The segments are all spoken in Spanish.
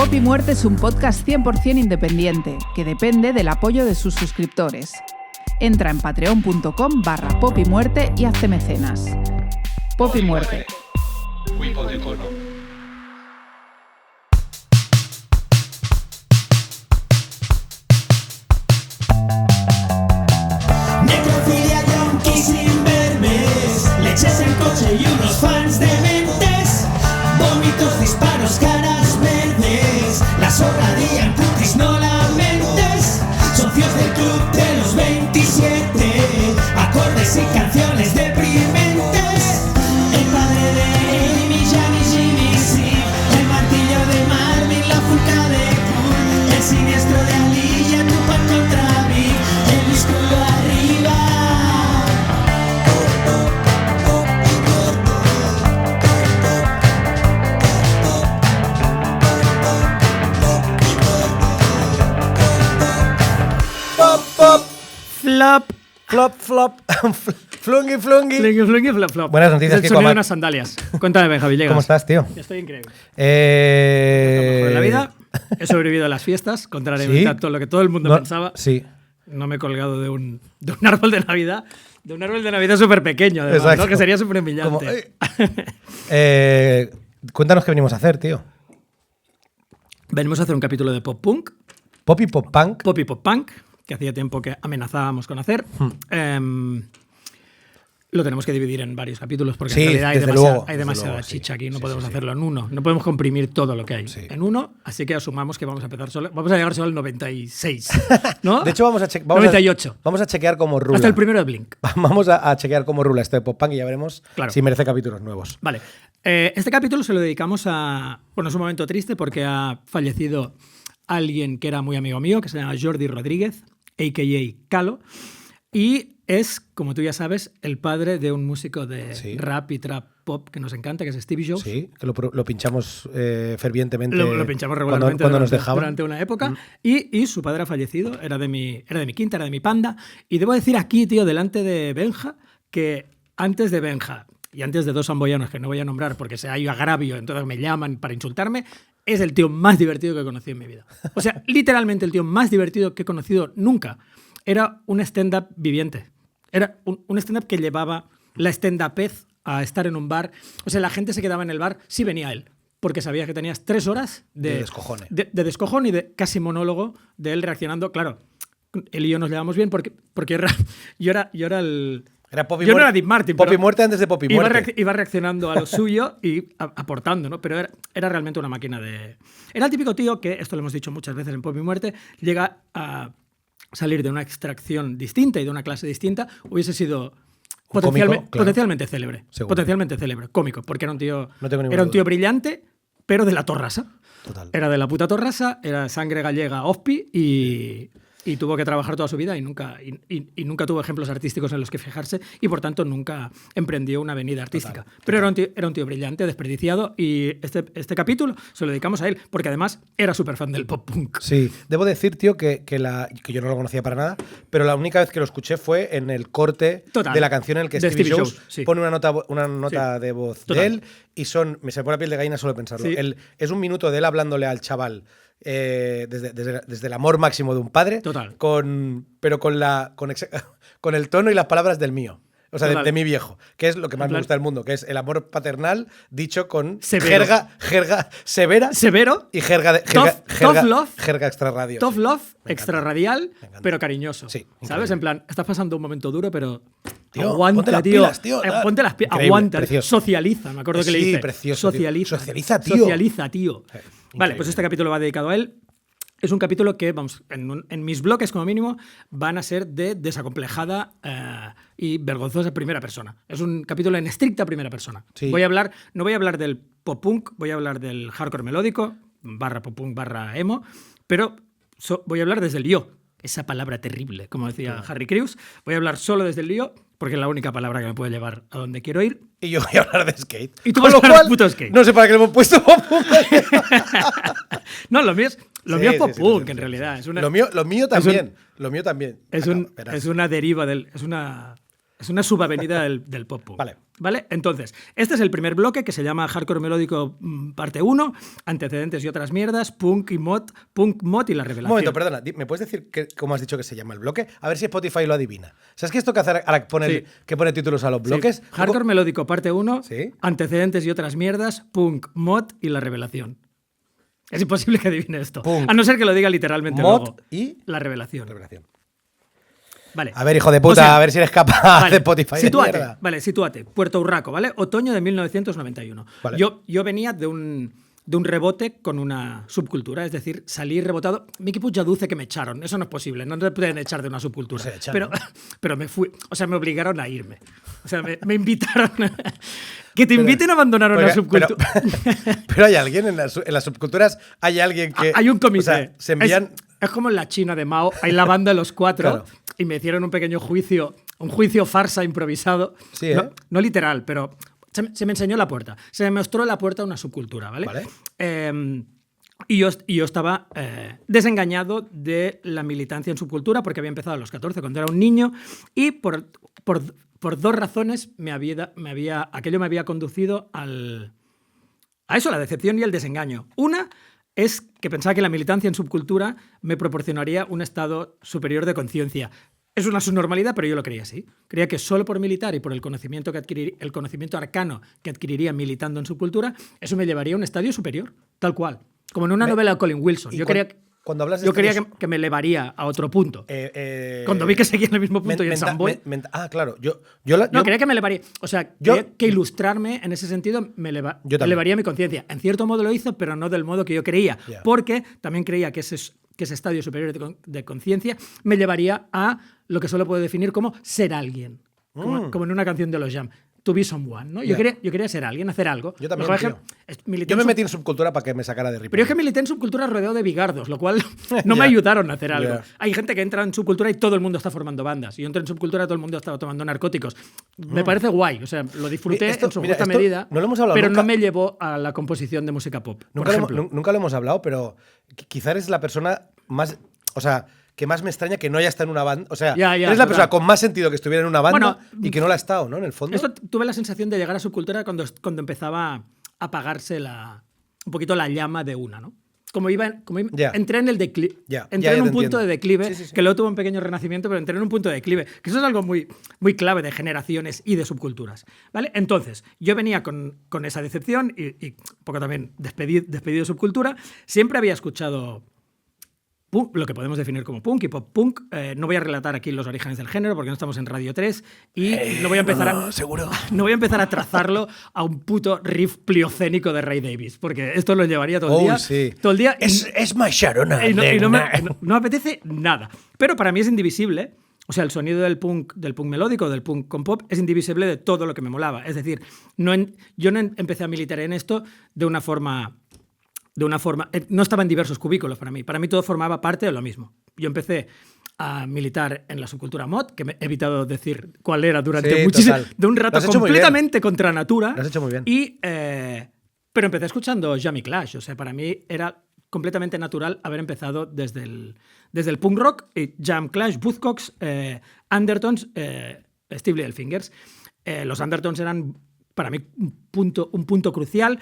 Pop y Muerte es un podcast 100% independiente, que depende del apoyo de sus suscriptores. Entra en patreon.com/popymuerte y hazte mecenas. Pop y Muerte. Necrofilia, yonkis imberbes, leches en coche y unos fans dementes, vómitos, disparos, caras verdes, la sobradía en putis no lamentes, socios del club de los 27, acordes y canciones deprimentes, el padre de Amy, Janis, Jimmy, sí, el martillo de Marvin, la fuca de Kurt, el siniestro de Aliyah, Tupac contra Big, el músculo arriba. Pop, pop, Flop. flop, flop, flungi, flungi. Flungi, flop, flop. Buenas noticias, Es el Kiko sonido de Amat. unas sandalias. Cuéntame, Benja Villegas. ¿Cómo estás, tío? Yo estoy increíble. Lo mejor de la vida. He sobrevivido a las fiestas, contrariamente ¿Sí? a todo lo que todo el mundo No, pensaba. Sí. No me he colgado de un árbol de Navidad. De un árbol de Navidad súper pequeño, además, Exacto. ¿no? Que sería súper Como, humillante. cuéntanos qué venimos a hacer, tío. Venimos a hacer un capítulo de pop punk, Pop y pop punk. pop y pop punk, que hacía tiempo que amenazábamos con hacer. Lo tenemos que dividir en varios capítulos porque Sí, en realidad desde luego, hay desde demasiada luego, sí. chicha aquí, no Sí, podemos sí, sí. hacerlo en uno. No podemos comprimir todo lo que hay Sí. en uno, así que asumamos que vamos a empezar solo. Vamos a llegar solo al 96, ¿no? De hecho, vamos a 98. Vamos a chequear cómo rula. Hasta el primero de Blink. Vamos a chequear cómo rula esto de pop punk y ya veremos Claro. si merece capítulos nuevos. Vale. Este capítulo se lo dedicamos a... Bueno, es un momento triste porque ha fallecido alguien que era muy amigo mío, que se llama Jordi Rodríguez, a.k.a. Calo, y es, como tú ya sabes, el padre de un músico de Sí. rap y trap pop que nos encanta, que es Stevie Jones. Sí, que lo pinchamos fervientemente. Lo pinchamos regularmente cuando nos durante, dejaban. durante una época. Y su padre ha fallecido, era de mi quinta, era de mi panda. Y debo decir aquí, tío, delante de Benja, que antes de Benja y antes de dos amboyanos que no voy a nombrar porque se hay agravio, entonces me llaman para insultarme, es el tío más divertido que he conocido en mi vida. O sea, literalmente el tío más divertido que he conocido nunca. Era un stand-up viviente. Era un stand-up que llevaba la stand-upez a estar en un bar. O sea, la gente se quedaba en el bar si venía él, porque sabía que tenías 3 horas De descojone. de descojón y de casi monólogo de él reaccionando. Claro, él y yo nos llevamos bien porque yo era el... Era Pop y Yo no Muerte. era Dean Martin, Pop y pero Muerte antes de Pop y Muerte. iba reaccionando a lo suyo y aportando, ¿no? Pero era realmente una máquina de... Era el típico tío que, esto lo hemos dicho muchas veces en Pop y Muerte, llega a salir de una extracción distinta y de una clase distinta, hubiese sido cómico, claro. potencialmente célebre. Seguro. Potencialmente célebre, cómico, porque era un tío, No tengo ninguna era un tío duda. brillante, pero de la Torrasa. Total. Era de la puta Torrasa, era sangre gallega OFPI y tuvo que trabajar toda su vida y nunca tuvo ejemplos artísticos en los que fijarse y por tanto nunca emprendió una avenida artística. Pero era un tío brillante, desperdiciado y este capítulo se lo dedicamos a él porque además era súper fan del pop punk. Sí, debo decir, tío, que yo no lo conocía para nada, pero la única vez que lo escuché fue en el corte Total. de la canción en el que De Stevie Stevie Jones Jones, sí. pone una nota Sí. de voz Total. de él y me se me pone la piel de gallina solo pensarlo. Sí. Es un minuto de él hablándole al chaval desde el amor máximo de un padre, Total. con el tono y las palabras del mío. O sea, Total. de mi viejo, que es lo que más En me plan- gusta del mundo, que es el amor paternal dicho con Severo. jerga severa Severo, y jerga Tough love. jerga extra radio. tough sí. love, Me extra encanta. radial, Me encanta. pero cariñoso. Sí, ¿Sabes? increíble. En plan, estás pasando un momento duro, pero Tío, aguanta, ponte las tío. pilas, tío. Ponte las pilas. Increíble, Aguanta. precioso. Socializa, me acuerdo que le Sí, dice. precioso, tío. Socializa. Socializa, tío. Socializa, tío. Vale, increíble. pues este capítulo va dedicado a él. Es un capítulo que, vamos, en mis bloques como mínimo, van a ser de desacomplejada y vergonzosa primera persona. Es un capítulo en estricta primera persona. Sí. No voy a hablar del pop punk, voy a hablar del hardcore melódico, / pop punk / emo, pero voy a hablar desde el yo. Esa palabra terrible, como decía Harry Crews. Voy a hablar solo desde el lío, porque es la única palabra que me puede llevar a donde quiero ir. Y yo voy a hablar de skate. Y tú Con vas a lo hablar de cual, puto skate. no sé para qué le hemos puesto pop punk. No, lo mío es pop sí, punk, sí, en sí, realidad. sí. Es una, Lo mío también. Lo mío también. es Verás. una deriva del... Es Es una subavenida del pop punk. Vale. Entonces, este es el primer bloque que se llama Hardcore Melódico parte 1, antecedentes y otras mierdas, punk mod y la revelación. Un momento, perdona, ¿me puedes decir cómo has dicho que se llama el bloque? A ver si Spotify lo adivina. ¿Sabes que esto que hace ahora que pone títulos a los bloques? Sí. Hardcore Melódico parte 1, ¿Sí? antecedentes y otras mierdas, punk, mod y la revelación. Es imposible que adivine esto. Punk, a no ser que lo diga literalmente mod luego. Y la revelación. Vale. A ver, hijo de puta, O sea, a ver si eres capaz de Spotify. Sitúate. Puerto Urraco, ¿vale? Otoño de 1991. Vale. Yo venía de un rebote con una subcultura, es decir, salí rebotado. Miki Puig ya dice que me echaron, eso no es posible, no te pueden echar de una subcultura. Pero me fui, o sea, me obligaron a irme. O sea, me invitaron que te inviten a abandonar una subcultura. Pero hay alguien en las subculturas, hay alguien que... Hay un comité. O sea, se envían... Es como en la China de Mao, hay la banda de los 4 Claro. y me hicieron un pequeño juicio, un juicio farsa improvisado. Sí, ¿eh? No literal, pero se me enseñó la puerta. Se me mostró la puerta a una subcultura, ¿vale? Y yo estaba desengañado de la militancia en subcultura porque había empezado a los 14 cuando era un niño y por 2 razones aquello me había conducido a la decepción y al desengaño. Una es que pensaba que la militancia en subcultura me proporcionaría un estado superior de conciencia. Es una subnormalidad, pero yo lo creía así. Creía que solo por militar y por el conocimiento arcano que adquiriría militando en subcultura, eso me llevaría a un estadio superior, tal cual. Como en una novela de Colin Wilson. Yo creía que me elevaría a otro punto. Cuando vi que seguía en el mismo punto y en Samboy. Claro. Creía que me elevaría. O sea, creía que ilustrarme en ese sentido me elevaría mi conciencia. En cierto modo lo hizo, pero no del modo que yo creía. Yeah. Porque también creía que ese estadio superior de conciencia me llevaría a lo que solo puedo definir como ser alguien. Como en una canción de los Jam. To be someone, ¿no? Yeah. Yo quería ser alguien, hacer algo. Yo también, Yo me metí en subcultura para que me sacara de ripio. Pero es que milité en subcultura rodeado de bigardos, lo cual no me ayudaron a hacer algo. Yeah. Hay gente que entra en subcultura y todo el mundo está formando bandas. Y yo entré en subcultura y todo el mundo estaba tomando narcóticos. Me parece guay, o sea, lo disfruté en su justa medida, no lo hemos hablado pero nunca. no me llevó a la composición de música pop. Nunca lo hemos hablado, pero quizá eres la persona más... O sea, que más me extraña que no haya estado en una banda. O sea, eres la persona con más sentido que estuviera en una banda y que no la ha estado, ¿no? En el fondo. Esto tuve la sensación de llegar a subcultura cuando empezaba a apagarse un poquito la llama de una, ¿no? Entré en el declive. Entré en un punto de declive, que luego tuvo un pequeño renacimiento, pero entré en un punto de declive. Que eso es algo muy, muy clave de generaciones y de subculturas. ¿Vale? Entonces, yo venía con esa decepción y un poco también despedido de subcultura. Siempre había escuchado punk, lo que podemos definir como punk y pop punk. No voy a relatar aquí los orígenes del género porque no estamos en Radio 3 y no voy a empezar a trazarlo a un puto riff pliocénico de Ray Davies, porque esto lo llevaría todo el día. Sí. Todo el día. Es my Sharona. Y no me apetece nada. Pero para mí es indivisible. O sea, el sonido del punk melódico, del punk con pop, es indivisible de todo lo que me molaba. Es decir, yo no empecé a militar en esto de una forma... No estaba en diversos cubículos para mí. Para mí todo formaba parte de lo mismo. Yo empecé a militar en la subcultura mod, que he evitado decir cuál era durante de un rato completamente contra natura. Lo has hecho muy bien. Pero empecé escuchando Jam y Clash. O sea, para mí era completamente natural haber empezado desde el punk rock, Jam, Clash, Buzzcocks, Undertones, Steve Little Fingers. Los Undertones eran para mí un punto crucial.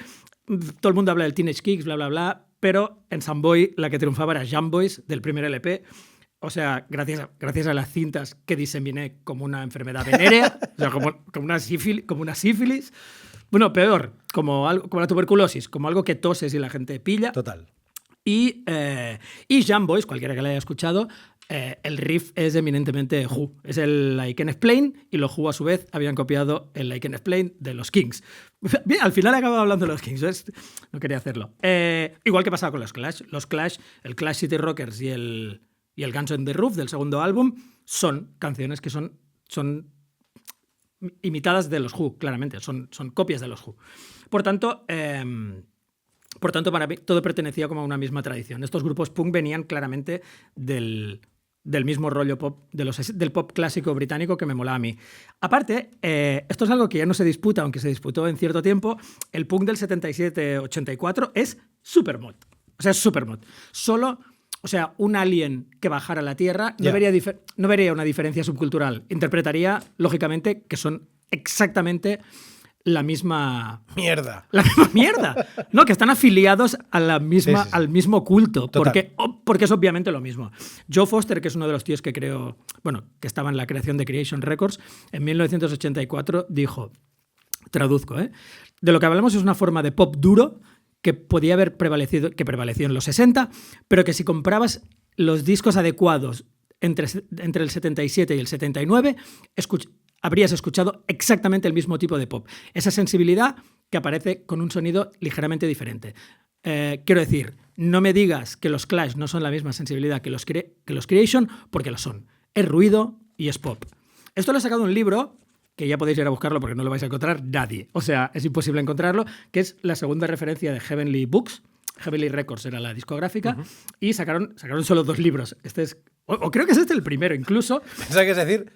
Todo el mundo habla del Teenage Kicks, bla, bla, bla, pero en Samboy la que triunfaba era Jam Boys, del primer LP. O sea, gracias a las cintas que diseminé como una enfermedad venérea, o sea, como una sífilis. Bueno, peor, como la tuberculosis, como algo que toses y la gente pilla. Total. Y Jam Boys, cualquiera que la haya escuchado, el riff es eminentemente Who. Es el I Can Explain y los Who a su vez habían copiado el I Can Explain de los Kings. Bien, al final he acabado hablando de los Kings, ¿ves? No quería hacerlo. Igual que pasaba con los Clash. Los Clash, el Clash City Rockers y el Guns on the Roof del segundo álbum son canciones que son imitadas de los Who, claramente. Son copias de los Who. Por tanto, para mí todo pertenecía como a una misma tradición. Estos grupos punk venían claramente del mismo rollo pop, del pop clásico británico que me molaba a mí. Aparte, esto es algo que ya no se disputa, aunque se disputó en cierto tiempo, el punk del 77-84 es supermod. O sea, es supermod. Solo o sea, un alien que bajara a la Tierra, no vería una diferencia subcultural. Interpretaría, lógicamente, que son exactamente la misma... Mierda. La misma mierda. No, que están afiliados a la misma, al mismo culto. Porque es obviamente lo mismo. Joe Foster, que es uno de los tíos que creo... Bueno, que estaba en la creación de Creation Records, en 1984 dijo, traduzco, de lo que hablamos es una forma de pop duro que podía haber prevaleció en los 60, pero que si comprabas los discos adecuados entre el 77 y el 79, habrías escuchado exactamente el mismo tipo de pop. Esa sensibilidad que aparece con un sonido ligeramente diferente. Quiero decir, no me digas que los Clash no son la misma sensibilidad que los Creation, porque lo son. Es ruido y es pop. Esto lo he sacado de un libro que ya podéis ir a buscarlo porque no lo vais a encontrar nadie. O sea, es imposible encontrarlo, que es la segunda referencia de Heavenly Books. Heavenly Records era la discográfica, y sacaron solo 2 libros. Este es, o creo que es el primero, incluso. Pensaba que es decir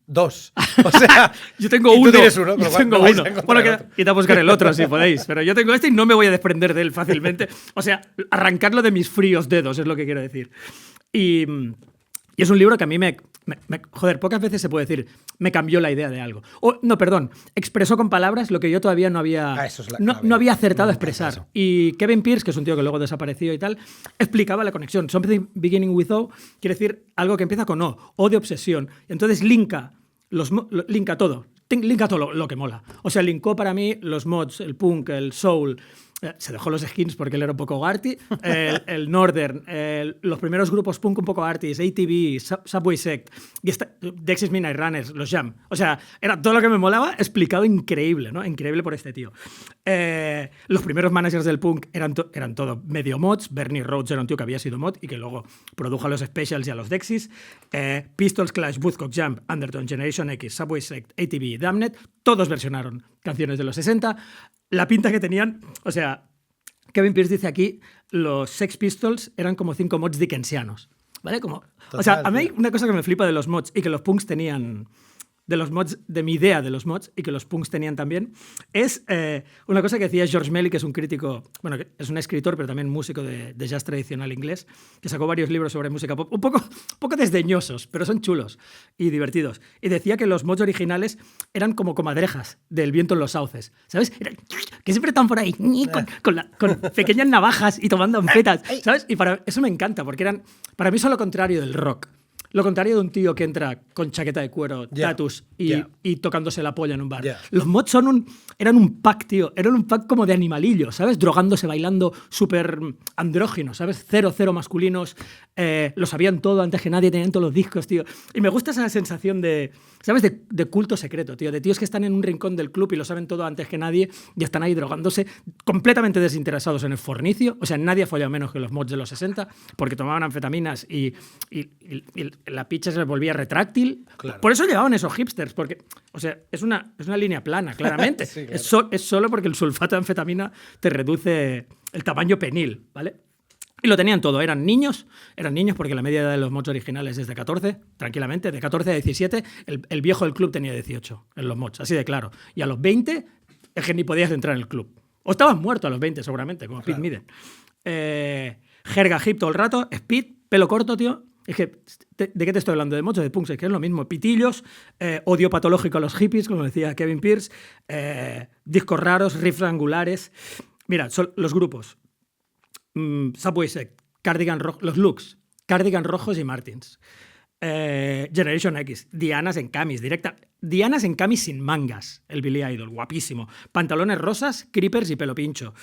2. O sea, yo tengo uno. Tú tienes uno, yo tengo uno. Bueno, id a buscar el otro si podéis, pero yo tengo este y no me voy a desprender de él fácilmente. O sea, arrancarlo de mis fríos dedos es lo que quiero decir. Y es un libro que a mí joder, pocas veces se puede decir, me cambió la idea de algo. Expresó con palabras lo que yo todavía no había acertado a expresar. Y Kevin Pierce, que es un tío que luego desapareció y tal, explicaba la conexión. Something beginning with O quiere decir algo que empieza con O de obsesión. Entonces linka todo. Linka todo lo que mola. O sea, linkó para mí los mods, el punk, el soul. Se dejó los skins porque él era un poco arty. El Northern, los primeros grupos punk un poco artis, ATV, Subway Sect, Dexys Midnight Runners, los Jam. O sea, era todo lo que me molaba explicado increíble, ¿no? Increíble por este tío. Los primeros managers del punk eran todo medio mods. Bernie Rhodes era un tío que había sido mod y que luego produjo a los Specials y a los Dexys. Pistols, Clash, Woodcock, Jump, Undertone, Generation X, Subway Sect, ATV, Damned, todos versionaron canciones de los 60. La pinta que tenían, o sea, Kevin Pierce dice aquí, los Sex Pistols eran como 5 mods dickensianos, ¿vale? O sea, a mí hay una cosa que me flipa de los mods y que los punks tenían, de los mods, de mi idea de los mods y que los punks tenían también, es una cosa que decía George Melly, que es un crítico, bueno, que es un escritor, pero también músico de jazz tradicional inglés, que sacó varios libros sobre música pop, un poco desdeñosos, pero son chulos y divertidos. Y decía que los mods originales eran como comadrejas del viento en los sauces, ¿sabes? Que siempre están por ahí con pequeñas navajas y tomando anfetas, ¿sabes? Y eso me encanta, porque para mí son lo contrario del rock. Lo contrario de un tío que entra con chaqueta de cuero, tatus y tocándose la polla en un bar. Los mods eran un pack, tío. Eran un pack como de animalillo, ¿sabes? Drogándose, bailando, súper andróginos, ¿sabes? Cero masculinos. Lo sabían todo antes que nadie, tenían todos los discos, tío. Y me gusta esa sensación de, ¿sabes? De culto secreto, tío. De tíos que están en un rincón del club y lo saben todo antes que nadie y están ahí drogándose, completamente desinteresados en el fornicio. O sea, nadie ha follado menos que los mods de los 60 porque tomaban anfetaminas y la picha se les volvía retráctil. Claro. Por eso llevaban esos hipsters, porque, o sea, es una línea plana, claramente. Sí, claro. Es solo porque el sulfato de anfetamina te reduce el tamaño penil, ¿vale? Y lo tenían todo. Eran niños porque la media edad de los mods originales es de 14, tranquilamente, de 14 a 17. El viejo del club tenía 18 en los mods, así de claro. Y a los 20 es que ni podías entrar en el club. O estabas muerto a los 20, seguramente, como Pete Miden. Jerga hip todo el rato, speed, pelo corto, tío. Es que, ¿de qué te estoy hablando? ¿De mods o de punks? Es que es lo mismo. Pitillos, odio patológico a los hippies, como decía Kevin Pierce, discos raros, riffs angulares. Mira, son los grupos. Subway Sect, Cardigan Rojo, los Looks, Cardigan Rojos y Martins. Generation X, Dianas en camis, Dianas en camis sin mangas, el Billy Idol, guapísimo. Pantalones rosas, creepers y pelo pincho.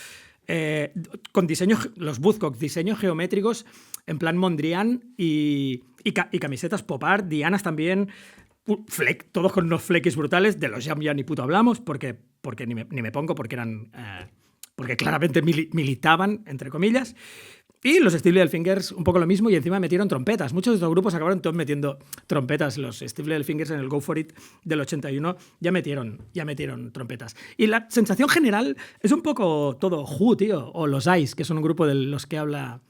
Con diseños, los Woodcock, diseños geométricos en plan Mondrian y camisetas pop art, Dianas también, todos con unos flequis brutales, de los Jam ya ni puto hablamos, porque ni me pongo, porque eran porque claramente militaban, entre comillas. Y los Steve Little Fingers un poco lo mismo, y encima metieron trompetas. Muchos de estos grupos acabaron todos metiendo trompetas. Los Steve Little Fingers en el Go For It del 81 ya metieron trompetas. Y la sensación general es un poco todo Who, tío, o los Ice, que son un grupo de los que habla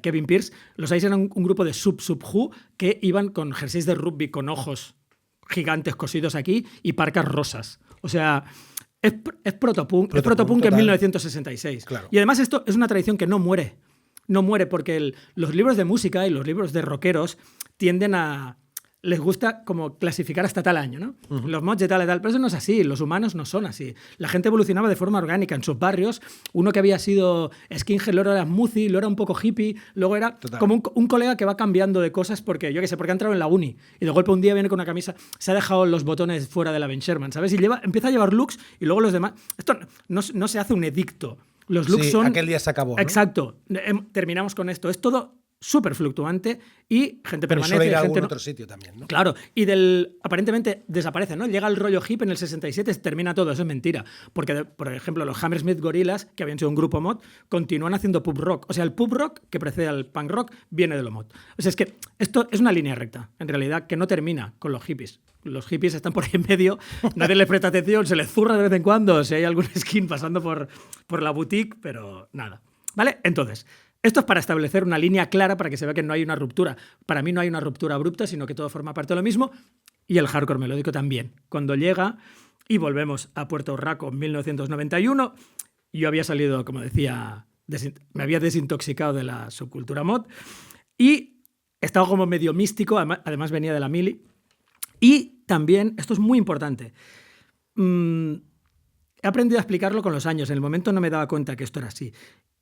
Kevin Pierce. Los Ice eran un grupo de sub-Who que iban con jerseys de rugby con ojos gigantes cosidos aquí y parcas rosas. O sea, es protopunk en 1966. Claro. Y además esto es una tradición que no muere. no muere porque los libros de música y los libros de rockeros tienden a... Les gusta como clasificar hasta tal año, ¿no? Los mods de tal y tal, pero eso no es así, los humanos no son así. La gente evolucionaba de forma orgánica en sus barrios. Uno que había sido skinhead, luego era smoothie, luego era un poco hippie, luego era como un colega que va cambiando de cosas porque, yo qué sé, porque ha entrado en la uni y de golpe un día viene con una camisa, se ha dejado los botones fuera de la Ben Sherman, ¿sabes? Y empieza a llevar looks y luego los demás... Esto no se hace un edicto. Los looks son... aquel día se acabó, ¿no? Exacto. Terminamos con esto. Es todo súper fluctuante y gente pero permanece. Pero suele ir a algún otro sitio también, ¿no? Claro, y aparentemente desaparece, ¿no? Llega el rollo hip en el 67, termina todo, eso es mentira. Porque, por ejemplo, los Hammersmith Gorillas, que habían sido un grupo mod, continúan haciendo pub rock. O sea, el pub rock, que precede al punk rock, viene de lo mod. O sea, es que esto es una línea recta, en realidad, que no termina con los hippies. Los hippies están por ahí en medio, nadie les presta atención, se les zurra de vez en cuando si hay algún skin pasando por la boutique, pero nada. ¿Vale? Entonces... Esto es para establecer una línea clara para que se vea que no hay una ruptura. Para mí no hay una ruptura abrupta, sino que todo forma parte de lo mismo. Y el hardcore melódico también. Cuando llega, y volvemos a Puerto Rico en 1991, yo había salido, como decía, me había desintoxicado de la subcultura mod y estaba como medio místico, además venía de la mili. Y también, esto es muy importante, he aprendido a explicarlo con los años. En el momento no me daba cuenta que esto era así.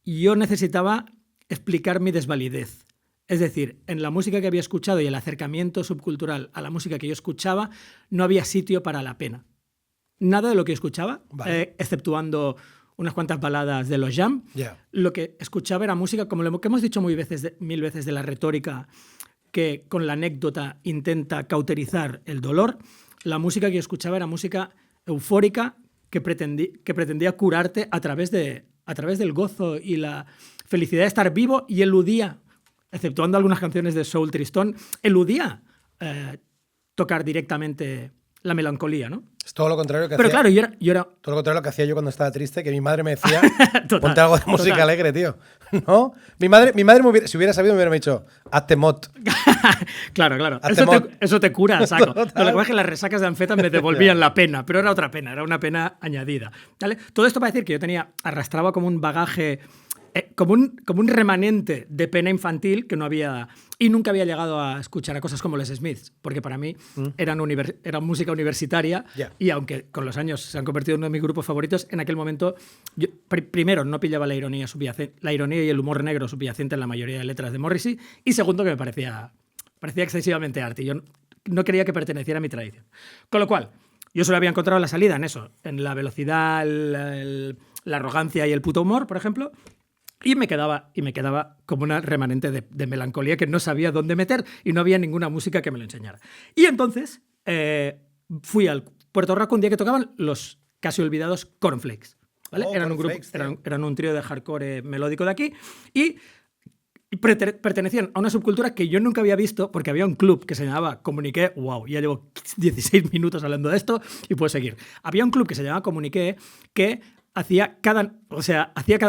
Yo necesitaba explicar mi desvalidez. Es decir, en la música que había escuchado y el acercamiento subcultural a la música que yo escuchaba, no había sitio para la pena. Nada de lo que escuchaba, exceptuando unas cuantas baladas de los Jam, lo que escuchaba era música, como lo que hemos dicho mil veces de la retórica, que con la anécdota intenta cauterizar el dolor. La música que yo escuchaba era música eufórica que pretendía curarte a través del gozo y la felicidad de estar vivo, y eludía, exceptuando algunas canciones de Soul Tristón, eludía tocar directamente la melancolía, ¿no? Es todo lo contrario que Pero hacía. Claro, yo era... Todo lo contrario a lo que hacía yo cuando estaba triste, que mi madre me decía, ponte algo de música alegre, tío. ¿No? Mi madre si hubiera sabido, me hubiera dicho, hazte mod. Claro. Eso te cura, saco. Lo que pasa es que las resacas de anfeta me devolvían la pena, pero era otra pena, era una pena añadida. ¿Vale? Todo esto para decir que yo arrastraba como un bagaje, como un remanente de pena infantil que no había... Y nunca había llegado a escuchar a cosas como Les Smiths, porque para mí eran música universitaria, y aunque con los años se han convertido en uno de mis grupos favoritos, en aquel momento, yo, primero, no pillaba la ironía y el humor negro subyacente en la mayoría de letras de Morrissey, y segundo, que me parecía excesivamente arte. Yo no quería que perteneciera a mi tradición. Con lo cual, yo solo había encontrado la salida en eso, en la velocidad, la arrogancia y el puto humor, por ejemplo. Y me quedaba como una remanente de melancolía que no sabía dónde meter, y no había ninguna música que me lo enseñara. Y entonces fui al Puerto Rico un día que tocaban los casi olvidados Cornflakes, ¿vale? Eran un trío de hardcore melódico de aquí, y pertenecían a una subcultura que yo nunca había visto, porque había un club que se llamaba Comuniqué. Wow, ya llevo 16 minutos hablando de esto y puedo seguir. Había un club que se llamaba Comuniqué que hacía cada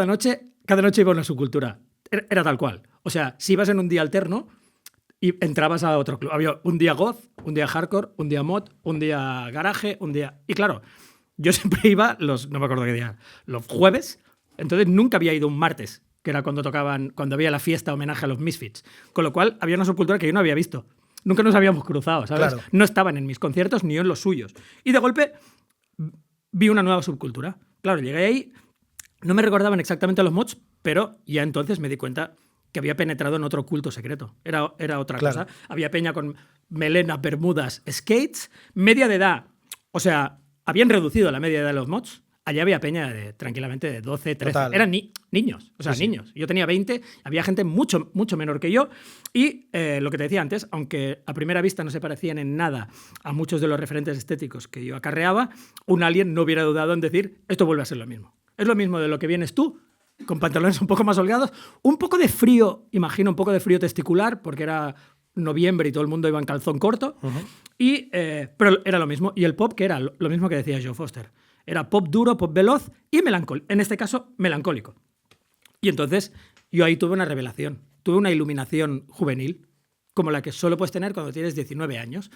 noche... Cada noche iba a una subcultura. Era tal cual. O sea, si ibas en un día alterno y entrabas a otro club. Había un día goth, un día hardcore, un día mod, un día garaje, un día... Y claro, yo siempre iba no me acuerdo qué día, los jueves. Entonces nunca había ido un martes, que era cuando había la fiesta homenaje a los Misfits. Con lo cual había una subcultura que yo no había visto. Nunca nos habíamos cruzado, ¿sabes? Claro. No estaban en mis conciertos ni yo en los suyos. Y de golpe vi una nueva subcultura. Claro, llegué ahí... No me recordaban exactamente a los mods, pero ya entonces me di cuenta que había penetrado en otro culto secreto. Era otra cosa. Había peña con melena, bermudas, skates, media de edad. O sea, habían reducido la media de edad de los mods. Allá había peña tranquilamente de 12, 13. Total. Eran niños. O sea, sí. Niños. Yo tenía 20, había gente mucho, mucho menor que yo. Y lo que te decía antes, aunque a primera vista no se parecían en nada a muchos de los referentes estéticos que yo acarreaba, un alien no hubiera dudado en decir, esto vuelve a ser lo mismo. Es lo mismo de lo que vienes tú, con pantalones un poco más holgados, un poco de frío, imagino, un poco de frío testicular, porque era noviembre y todo el mundo iba en calzón corto, pero era lo mismo. Y el pop, que era lo mismo que decía Joe Foster. Era pop duro, pop veloz y melancólico, en este caso, melancólico. Y entonces yo ahí tuve una revelación, tuve una iluminación juvenil, como la que solo puedes tener cuando tienes 19 años.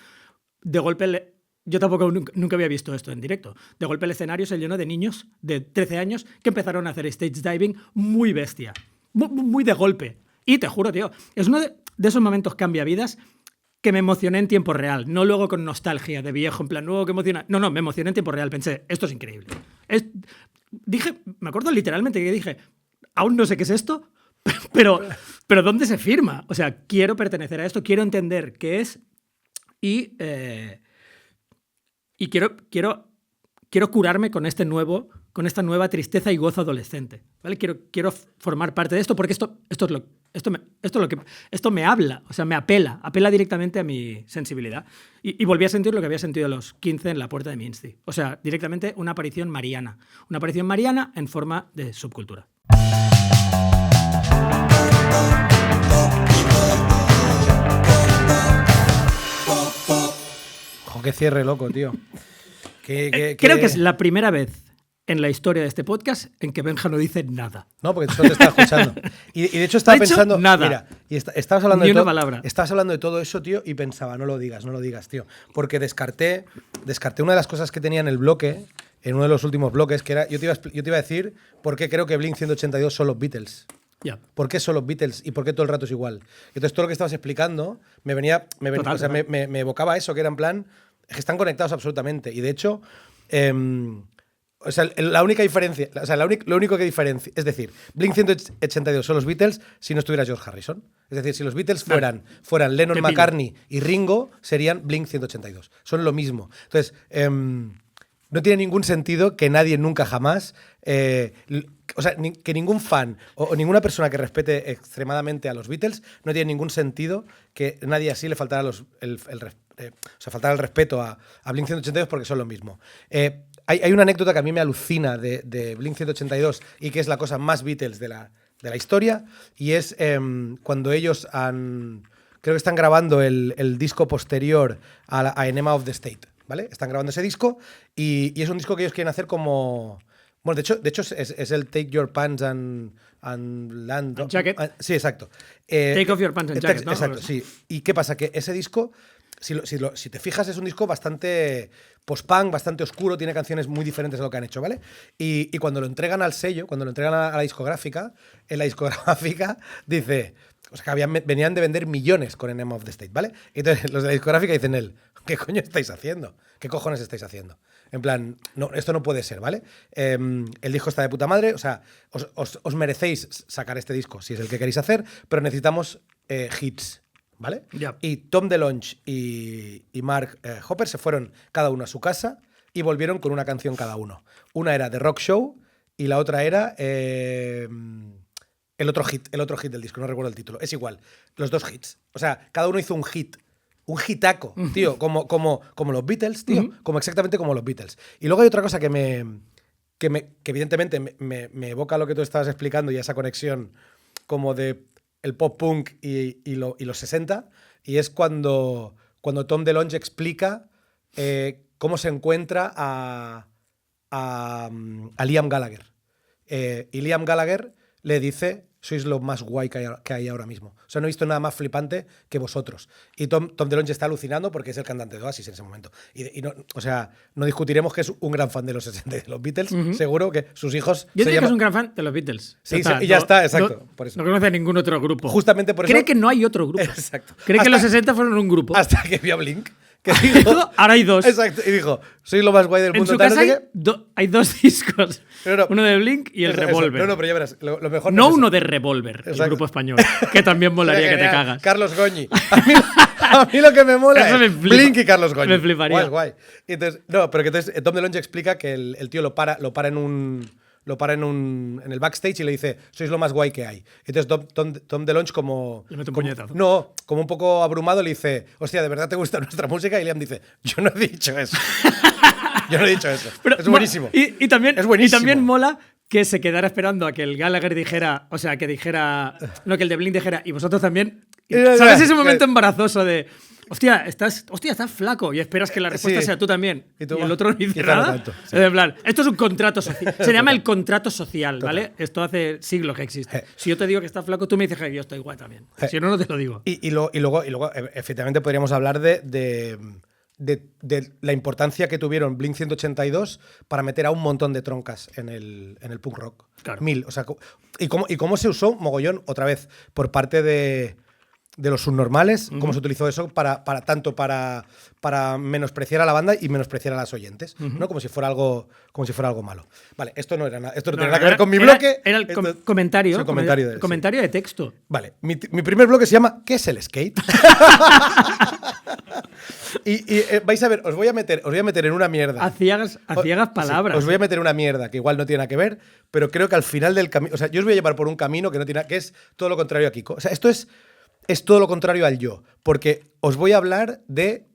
De golpe... Yo tampoco nunca había visto esto en directo. De golpe el escenario se llenó de niños de 13 años que empezaron a hacer stage diving muy bestia. muy de golpe. Y te juro, tío, es uno de esos momentos cambiavidas que me emocioné en tiempo real, no luego con nostalgia de viejo, en plan, nuevo que emociona. No, me emocioné en tiempo real, pensé, esto es increíble. Dije, me acuerdo literalmente que dije, aún no sé qué es esto, pero ¿dónde se firma? O sea, quiero pertenecer a esto, quiero entender qué es y quiero curarme con esta nueva tristeza y gozo adolescente, ¿vale? Quiero formar parte de esto porque esto me habla, o sea, me apela directamente a mi sensibilidad. Y volví a sentir lo que había sentido a los 15 en la puerta de Minsti. O sea, directamente una aparición mariana en forma de subcultura. Qué cierre loco, tío. Creo que es la primera vez en la historia de este podcast en que Benja no dice nada. No, porque solo te estaba escuchando. Y de hecho estaba pensando... nada. Mira, y estabas hablando Ni de una todo, palabra. Estabas hablando de todo eso, tío, y pensaba, no lo digas, tío. Porque descarté una de las cosas que tenía en el bloque, en uno de los últimos bloques, que era... Yo te iba a decir por qué creo que Blink 182 son los Beatles. Yeah. ¿Por qué son los Beatles y por qué todo el rato es igual? Entonces todo lo que estabas explicando me evocaba eso, que era en plan... Es que están conectados absolutamente. Y de hecho... o sea, la única diferencia, o sea, lo único que diferencia, es decir, Blink 182 son los Beatles si no estuviera George Harrison. Es decir, si los Beatles fueran Lennon, McCartney y Ringo, serían Blink 182. Son lo mismo. Entonces, no tiene ningún sentido que nadie nunca jamás, o sea, que ningún fan o ninguna persona que respete extremadamente a los Beatles, no tiene ningún sentido que nadie así le faltara faltara el respeto a Blink 182 porque son lo mismo. Hay una anécdota que a mí me alucina de Blink 182 y que es la cosa más Beatles de la historia, y es cuando ellos creo que están grabando el disco posterior a Enema of the State, ¿vale? Están grabando ese disco y es un disco que ellos quieren hacer como... Bueno, de hecho es el Take Your Pants and Land... And Jacket. Sí, exacto. Take Off Your Pants and Jacket, ¿no? Exacto, sí. ¿Y qué pasa? Que ese disco... Si te fijas, es un disco bastante post-punk, bastante oscuro, tiene canciones muy diferentes a lo que han hecho, ¿vale? Y cuando lo entregan al sello, cuando lo entregan a la discográfica, en la discográfica dice... O sea, que venían de vender millones con Enema of the State, ¿vale? Y entonces los de la discográfica dicen ¿qué coño estáis haciendo? ¿Qué cojones estáis haciendo? En plan, no, esto no puede ser, ¿vale? El disco está de puta madre, o sea, os merecéis sacar este disco si es el que queréis hacer, pero necesitamos hits, ¿vale? Yeah. Y Tom DeLonge y Mark Hopper se fueron cada uno a su casa y volvieron con una canción cada uno. Una era The Rock Show y la otra era el otro hit del disco, no recuerdo el título. Es igual, los dos hits. O sea, cada uno hizo un hit. Un hitaco, tío, como los Beatles, tío, como exactamente como los Beatles. Y luego hay otra cosa que evidentemente me evoca lo que tú estabas explicando y esa conexión como de el pop punk y los 60, y es cuando Tom DeLonge explica cómo se encuentra a Liam Gallagher. Y Liam Gallagher le dice: sois lo más guay que hay ahora mismo. O sea, no he visto nada más flipante que vosotros. Y Tom DeLonge está alucinando porque es el cantante de Oasis en ese momento. Y no, o sea, no discutiremos que es un gran fan de los 60 y de los Beatles. Seguro que sus hijos... Yo diría que es un gran fan de los Beatles. Sí, y ya está, exacto. No, por eso. No conoce ningún otro grupo. Justamente por eso... Cree que no hay otro grupo. Exacto. Cree que los 60 fueron un grupo. Hasta que vio a Blink. Que dijo, ahora hay dos. Exacto. Y dijo, soy lo más guay del mundo. En su casa hay dos discos. No. Uno de Blink y el Revolver. No, pero ya verás. Lo mejor no es uno eso. de Revolver, el grupo español. Que también molaría que te cagas. Carlos Goñi. A mí lo que me mola es Blink y Carlos Goñi. Me fliparía. Guay. Entonces, pero entonces Tom DeLonge explica que el tío lo para en el backstage y le dice: sois lo más guay que hay. Entonces Tom DeLonge le mete un puñetazo. No, como un poco abrumado le dice: hostia, ¿de verdad te gusta nuestra música? Y Liam dice: yo no he dicho eso. Yo no he dicho eso. Pero, es buenísimo. Y también, es buenísimo. Y también mola que se quedara esperando a que el Gallagher dijera, o sea, que dijera, no, que el de Blink dijera, y vosotros también. ¿Sabes ese momento embarazoso de... Hostia, estás flaco, y esperas que la respuesta sea tú también. Y el otro no dice nada. Tanto, sí. En plan, esto es un contrato social. Se llama el contrato social, ¿vale? Total. Esto hace siglos que existe. Si yo te digo que estás flaco, tú me dices que yo estoy guay también. Si no, no te lo digo. Y luego, efectivamente, podríamos hablar de de la importancia que tuvieron Blink 182 para meter a un montón de troncas en el punk rock. Claro. 1000. O sea, y cómo se usó mogollón, otra vez, por parte de los subnormales, cómo se utilizó eso tanto para menospreciar a la banda y menospreciar a las oyentes, ¿no? Como si fuera algo malo. Vale, esto no era nada, esto no tenía nada que ver con mi bloque. Era el comentario, es el comentario de, comentario de texto. Vale, mi primer bloque se llama ¿Qué es el skate? y vais a ver, os voy a meter en una mierda. A ciegas palabras. Sí, os voy a meter en una mierda que igual no tiene nada que ver, pero creo que al final del camino, o sea, yo os voy a llevar por un camino que no tiene, que es todo lo contrario a Kiko. O sea, esto es todo lo contrario al yo, porque os voy a hablar de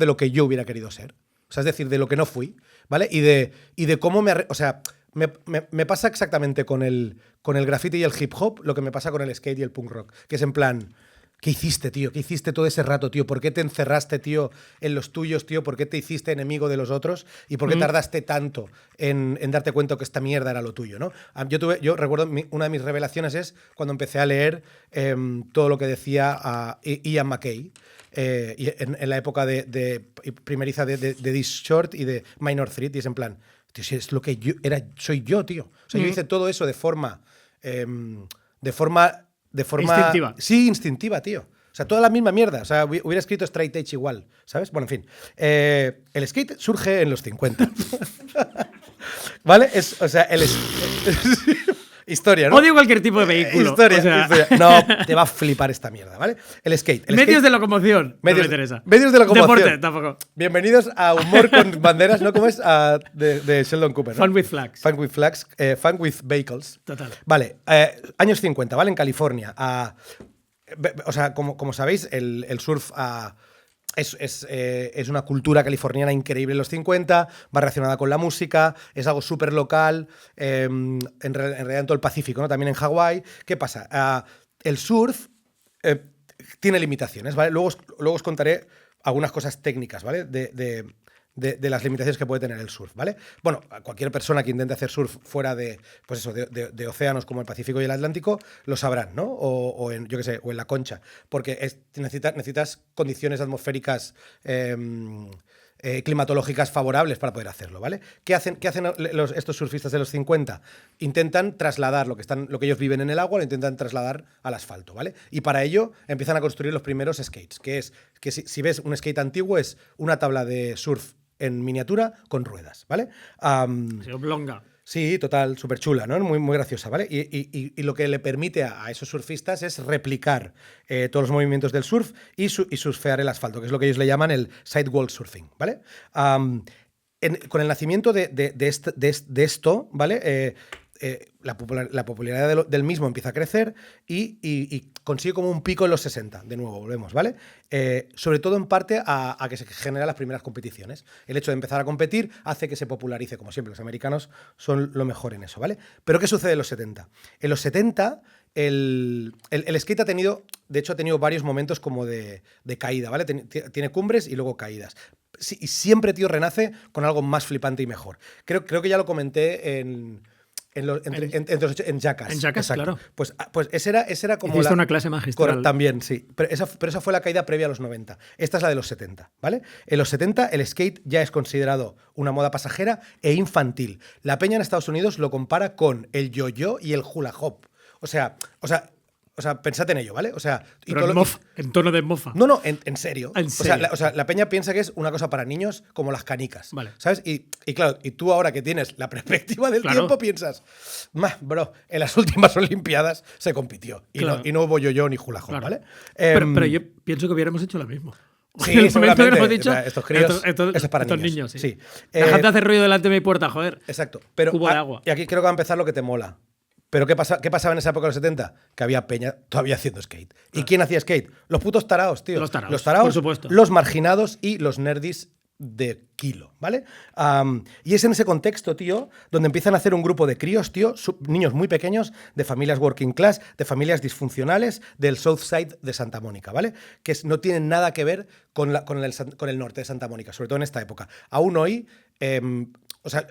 lo que yo hubiera querido ser. O sea, es decir, de lo que no fui, ¿vale? Y de cómo o sea, me pasa exactamente con el graffiti y el hip hop lo que me pasa con el skate y el punk rock, que es en plan, ¿qué hiciste, tío? ¿Qué hiciste todo ese rato, tío? ¿Por qué te encerraste, tío, en los tuyos, tío? ¿Por qué te hiciste enemigo de los otros? ¿Y por qué tardaste tanto en darte cuenta que esta mierda era lo tuyo, ¿no? Yo recuerdo, una de mis revelaciones es cuando empecé a leer todo lo que decía Ian MacKaye, y en la época primeriza de This Short y de Minor Threat, y es en plan, tío, si es lo que soy yo, tío. O sea, yo hice todo eso de forma instintiva. Sí, instintiva, tío. O sea, toda la misma mierda. O sea, hubiera escrito Straight Edge igual, ¿sabes? Bueno, en fin. El skate surge en los 50. ¿Vale? Historia, ¿no? Odio cualquier tipo de vehículo. Historia. No, te va a flipar esta mierda, ¿vale? El skate. Medios de locomoción. No me interesa. Medios de locomoción. Deporte, tampoco. Bienvenidos a Humor con Banderas, ¿no? ¿Cómo es? De Sheldon Cooper, ¿no? Fun with Flags. Fun with Flags. Fun with Vehicles. Total. Vale. Años 50, ¿vale? En California. O sea, como sabéis, el surf es una cultura californiana increíble en los 50, va relacionada con la música, es algo súper local, en realidad en todo el Pacífico, ¿no? También en Hawái. ¿Qué pasa? El surf tiene limitaciones, ¿vale? Luego os contaré algunas cosas técnicas, ¿vale? De las limitaciones que puede tener el surf, ¿vale? Bueno, cualquier persona que intente hacer surf fuera de océanos como el Pacífico y el Atlántico lo sabrán, ¿no? O en, yo qué sé, o en la Concha, porque necesitas condiciones atmosféricas climatológicas favorables para poder hacerlo, ¿vale? ¿Qué hacen estos surfistas de los 50? Intentan trasladar lo que ellos viven en el agua, lo intentan trasladar al asfalto, ¿vale? Y para ello empiezan a construir los primeros skates, que si ves un skate antiguo es una tabla de surf en miniatura con ruedas, ¿vale? Sí, oblonga. Sí, total, súper chula, ¿no? Muy, muy graciosa, ¿vale? Y lo que le permite a esos surfistas es replicar todos los movimientos del surf y surfear el asfalto, que es lo que ellos le llaman el sidewall surfing, ¿vale? Con el nacimiento de esto, ¿vale? La popularidad del mismo empieza a crecer y consigue como un pico en los 60. De nuevo, volvemos, ¿vale? Sobre todo en parte a que se generan las primeras competiciones. El hecho de empezar a competir hace que se popularice, como siempre. Los americanos son lo mejor en eso, ¿vale? Pero ¿qué sucede en los 70? En los 70 el skate ha tenido varios momentos como de caída, ¿vale? Tiene cumbres y luego caídas. Sí, y siempre, tío, renace con algo más flipante y mejor. Creo que ya lo comenté en Jackass. En Jackass, claro. Pues esa era como hiciste una clase magistral. También, sí. Pero esa fue la caída previa a los 90. Esta es la de los 70, ¿vale? En los 70 el skate ya es considerado una moda pasajera e infantil. La peña en Estados Unidos lo compara con el yo-yo y el hula hop. O sea, pensad en ello, ¿vale? O sea, en tono de mofa. No, en serio. ¿En serio? O sea, la peña piensa que es una cosa para niños como las canicas. Vale. ¿Sabes? Y claro, y tú ahora que tienes la perspectiva del tiempo piensas, bro, en las últimas Olimpiadas se compitió y no hubo yo-yo ni hula hop, ¿vale? Pero yo pienso que hubiéramos hecho lo mismo. Sí, seguramente. Hubiéramos dicho, estos críos, esto es para estos niños. Sí. Dejad de hacer ruido delante de mi puerta, joder. Exacto. Pero, cubo de agua. Y aquí creo que va a empezar lo que te mola. ¿Pero qué pasaba en esa época de los 70? Que había peña todavía haciendo skate. Claro. ¿Y quién hacía skate? Los putos taraos, tío. Los taraos, por supuesto. Los marginados y los nerdis de kilo, ¿vale? Y es en ese contexto, tío, donde empiezan a hacer un grupo de críos, tío, niños muy pequeños, de familias working class, de familias disfuncionales, del South Side de Santa Mónica, ¿vale? Que no tienen nada que ver con el norte de Santa Mónica, sobre todo en esta época. Aún hoy...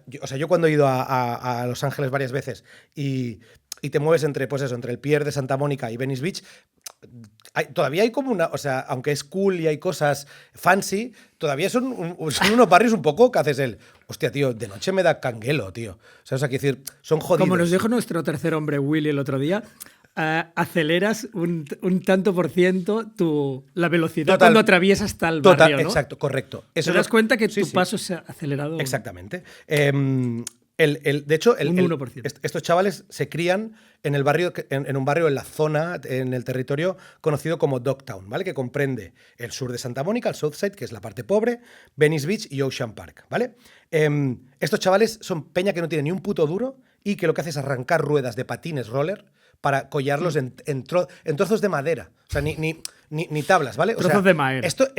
yo cuando he ido a Los Ángeles varias veces y te mueves entre el Pier de Santa Mónica y Venice Beach, todavía hay como una, o sea, aunque es cool y hay cosas fancy, todavía son unos barrios un poco que haces hostia, tío, de noche me da canguelo, tío. ¿Sabes? Hay que decir, son jodidos. Como nos dijo nuestro tercer hombre Willy el otro día, aceleras un tanto por ciento la velocidad cuando atraviesas tal barrio, ¿no? Exacto, correcto. Te das cuenta que tu paso se ha acelerado. Exactamente. De hecho, un 1%. Estos chavales se crían en el barrio, en un barrio en la zona, en el territorio conocido como Dogtown, ¿vale? Que comprende el sur de Santa Mónica, el Southside, que es la parte pobre, Venice Beach y Ocean Park, ¿vale? Estos chavales son peña que no tiene ni un puto duro y que lo que hace es arrancar ruedas de patines roller para collarlos en trozos de madera. O sea, ni tablas, ¿vale? Trozos de madera. Esto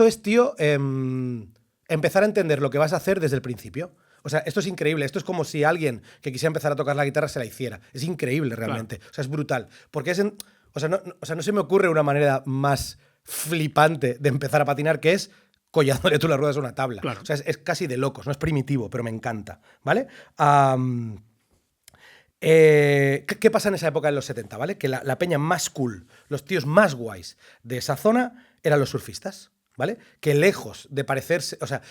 es, tío, empezar a entender lo que vas a hacer desde el principio. O sea, esto es increíble. Esto es como si alguien que quisiera empezar a tocar la guitarra se la hiciera. Es increíble realmente. Claro. O sea, es brutal. Porque no se me ocurre una manera más flipante de empezar a patinar que es collándole tú las ruedas a una tabla. Claro. O sea, es casi de locos. No es primitivo, pero me encanta. ¿Vale? ¿Qué pasa en esa época en los 70? ¿Vale? Que la peña más cool, los tíos más guays de esa zona eran los surfistas. ¿Vale? Que lejos de parecerse a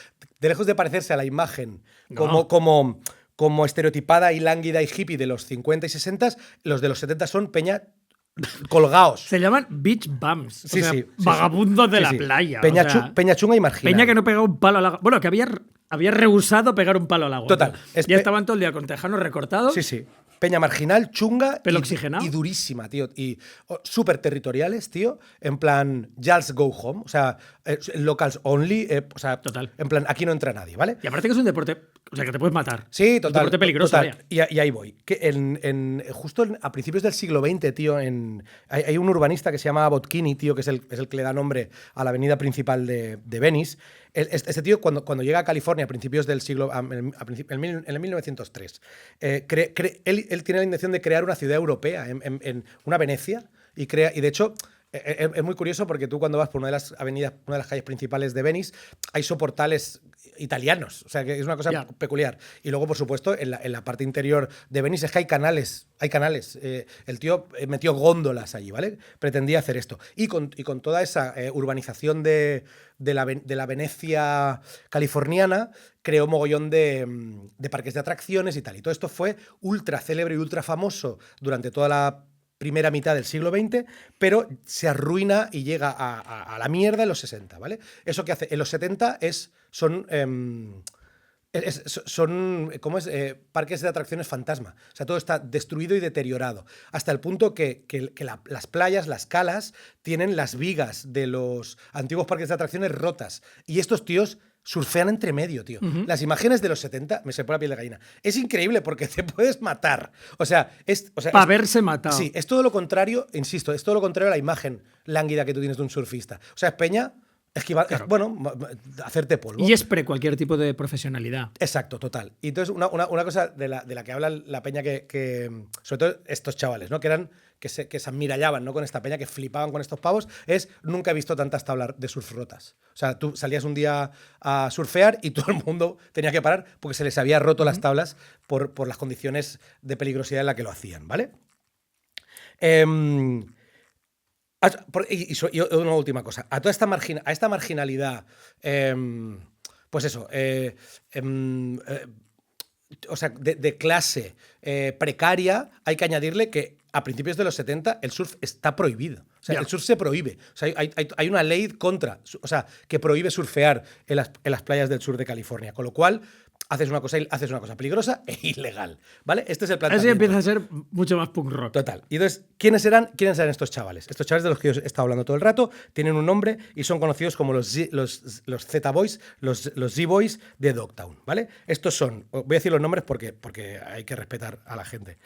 la imagen como estereotipada y lánguida y hippie de los 50 y 60, los de los 70 son peña colgados. Se llaman beach bums. Vagabundos de la playa. Peña chunga y marginal. Peña que no pegaba un palo al agua. Bueno, que había rehusado pegar un palo al agua. Total. Ya estaban todo el día con tejanos recortados. Sí. Peña marginal, chunga oxigenado. Y durísima, tío. Y súper territoriales, tío. En plan, just go home. O sea, locals only. O sea, total. En plan, aquí no entra nadie, ¿vale? Y aparte que es un deporte, o sea, que te puedes matar. Sí, total. Un deporte peligroso. Total. Y ahí voy. Que justo a principios del siglo XX, tío, hay un urbanista que se llama Botchini, tío, que es el que le da nombre a la avenida principal de Venice. Este tío, cuando llega a California a principios del siglo... en el 1903, él tiene la intención de crear una ciudad europea, en una Venecia, y de hecho... Es muy curioso porque tú cuando vas por una de las avenidas, una de las calles principales de Venice, hay soportales italianos, o sea que es una cosa peculiar. Y luego, por supuesto, en la parte interior de Venice es que hay canales. El tío metió góndolas allí, ¿vale? Pretendía hacer esto. Y con toda esa urbanización de la Venecia californiana, creó mogollón de parques de atracciones y tal. Y todo esto fue ultra célebre y ultra famoso durante toda la primera mitad del siglo XX, pero se arruina y llega a la mierda en los 60, ¿vale? Eso que hace en los 70 son parques de atracciones fantasma. O sea, todo está destruido y deteriorado. Hasta el punto que las playas, las calas, tienen las vigas de los antiguos parques de atracciones rotas. Y estos tíos surfean entre medio, tío. Uh-huh. Las imágenes de los 70 me se pone la piel de gallina. Es increíble porque te puedes matar. Para verse matado. Sí, es todo lo contrario, insisto, es todo lo contrario a la imagen lánguida que tú tienes de un surfista. O sea, es peña, esquivar, claro. Hacerte polvo. Y es cualquier tipo de profesionalidad. Exacto, total. Y entonces una cosa de la que habla la peña que sobre todo estos chavales, ¿no? Que se admirallaban, ¿no? Con esta peña, que flipaban con estos pavos, nunca he visto tantas tablas de surf rotas. O sea, tú salías un día a surfear y todo el mundo tenía que parar porque se les había roto las tablas por las condiciones de peligrosidad en las que lo hacían, ¿vale? Y una última cosa. A toda esta marginalidad, pues eso, o sea, de clase precaria, hay que añadirle que a principios de los 70 el surf está prohibido. O sea, el surf se prohíbe. O sea, hay una ley que prohíbe surfear en las playas del sur de California. Con lo cual, haces una cosa peligrosa e ilegal, ¿vale? Este es el planteamiento. Así empieza a ser mucho más punk rock. Total. Y entonces, ¿quiénes eran estos chavales? Estos chavales de los que os he estado hablando todo el rato tienen un nombre y son conocidos como los Z-Boys, los Z-Boys de Dogtown, ¿vale? Estos son, voy a decir los nombres porque hay que respetar a la gente.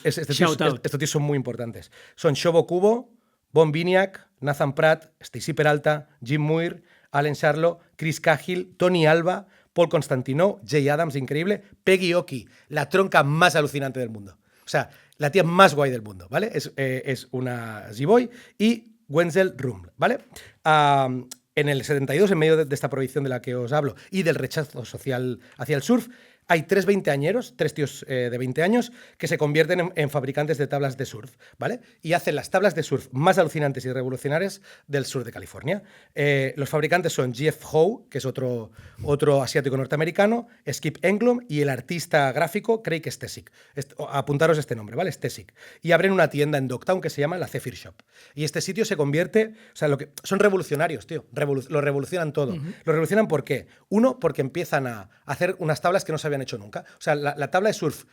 Estos tíos son muy importantes. Son Shobo Kubo, Bon Viniak, Nathan Pratt, Stacy Peralta, Jim Muir, Allen Charlo, Chris Cahill, Tony Alba, Paul Constantino, Jay Adams, increíble, Peggy Oki, la tronca más alucinante del mundo. O sea, la tía más guay del mundo, ¿vale? Es una Z-Boy. Y Wenzel Rum, ¿vale? En el 72, en medio de esta prohibición de la que os hablo y del rechazo social hacia el surf, hay tres veinteañeros, tres tíos de 20 años, que se convierten en fabricantes de tablas de surf, ¿vale? Y hacen las tablas de surf más alucinantes y revolucionarias del sur de California. Los fabricantes son Jeff Howe, que es otro asiático norteamericano, Skip Englund y el artista gráfico Craig Stesic. Apuntaros este nombre, ¿vale? Stesic. Y abren una tienda en Dogtown que se llama la Zephyr Shop. Y este sitio se convierte... O sea, son revolucionarios, tío. Lo revolucionan todo. ¿Lo revolucionan por qué? Uno, porque empiezan a hacer unas tablas que no se habían hecho nunca. O sea, la tabla de surf,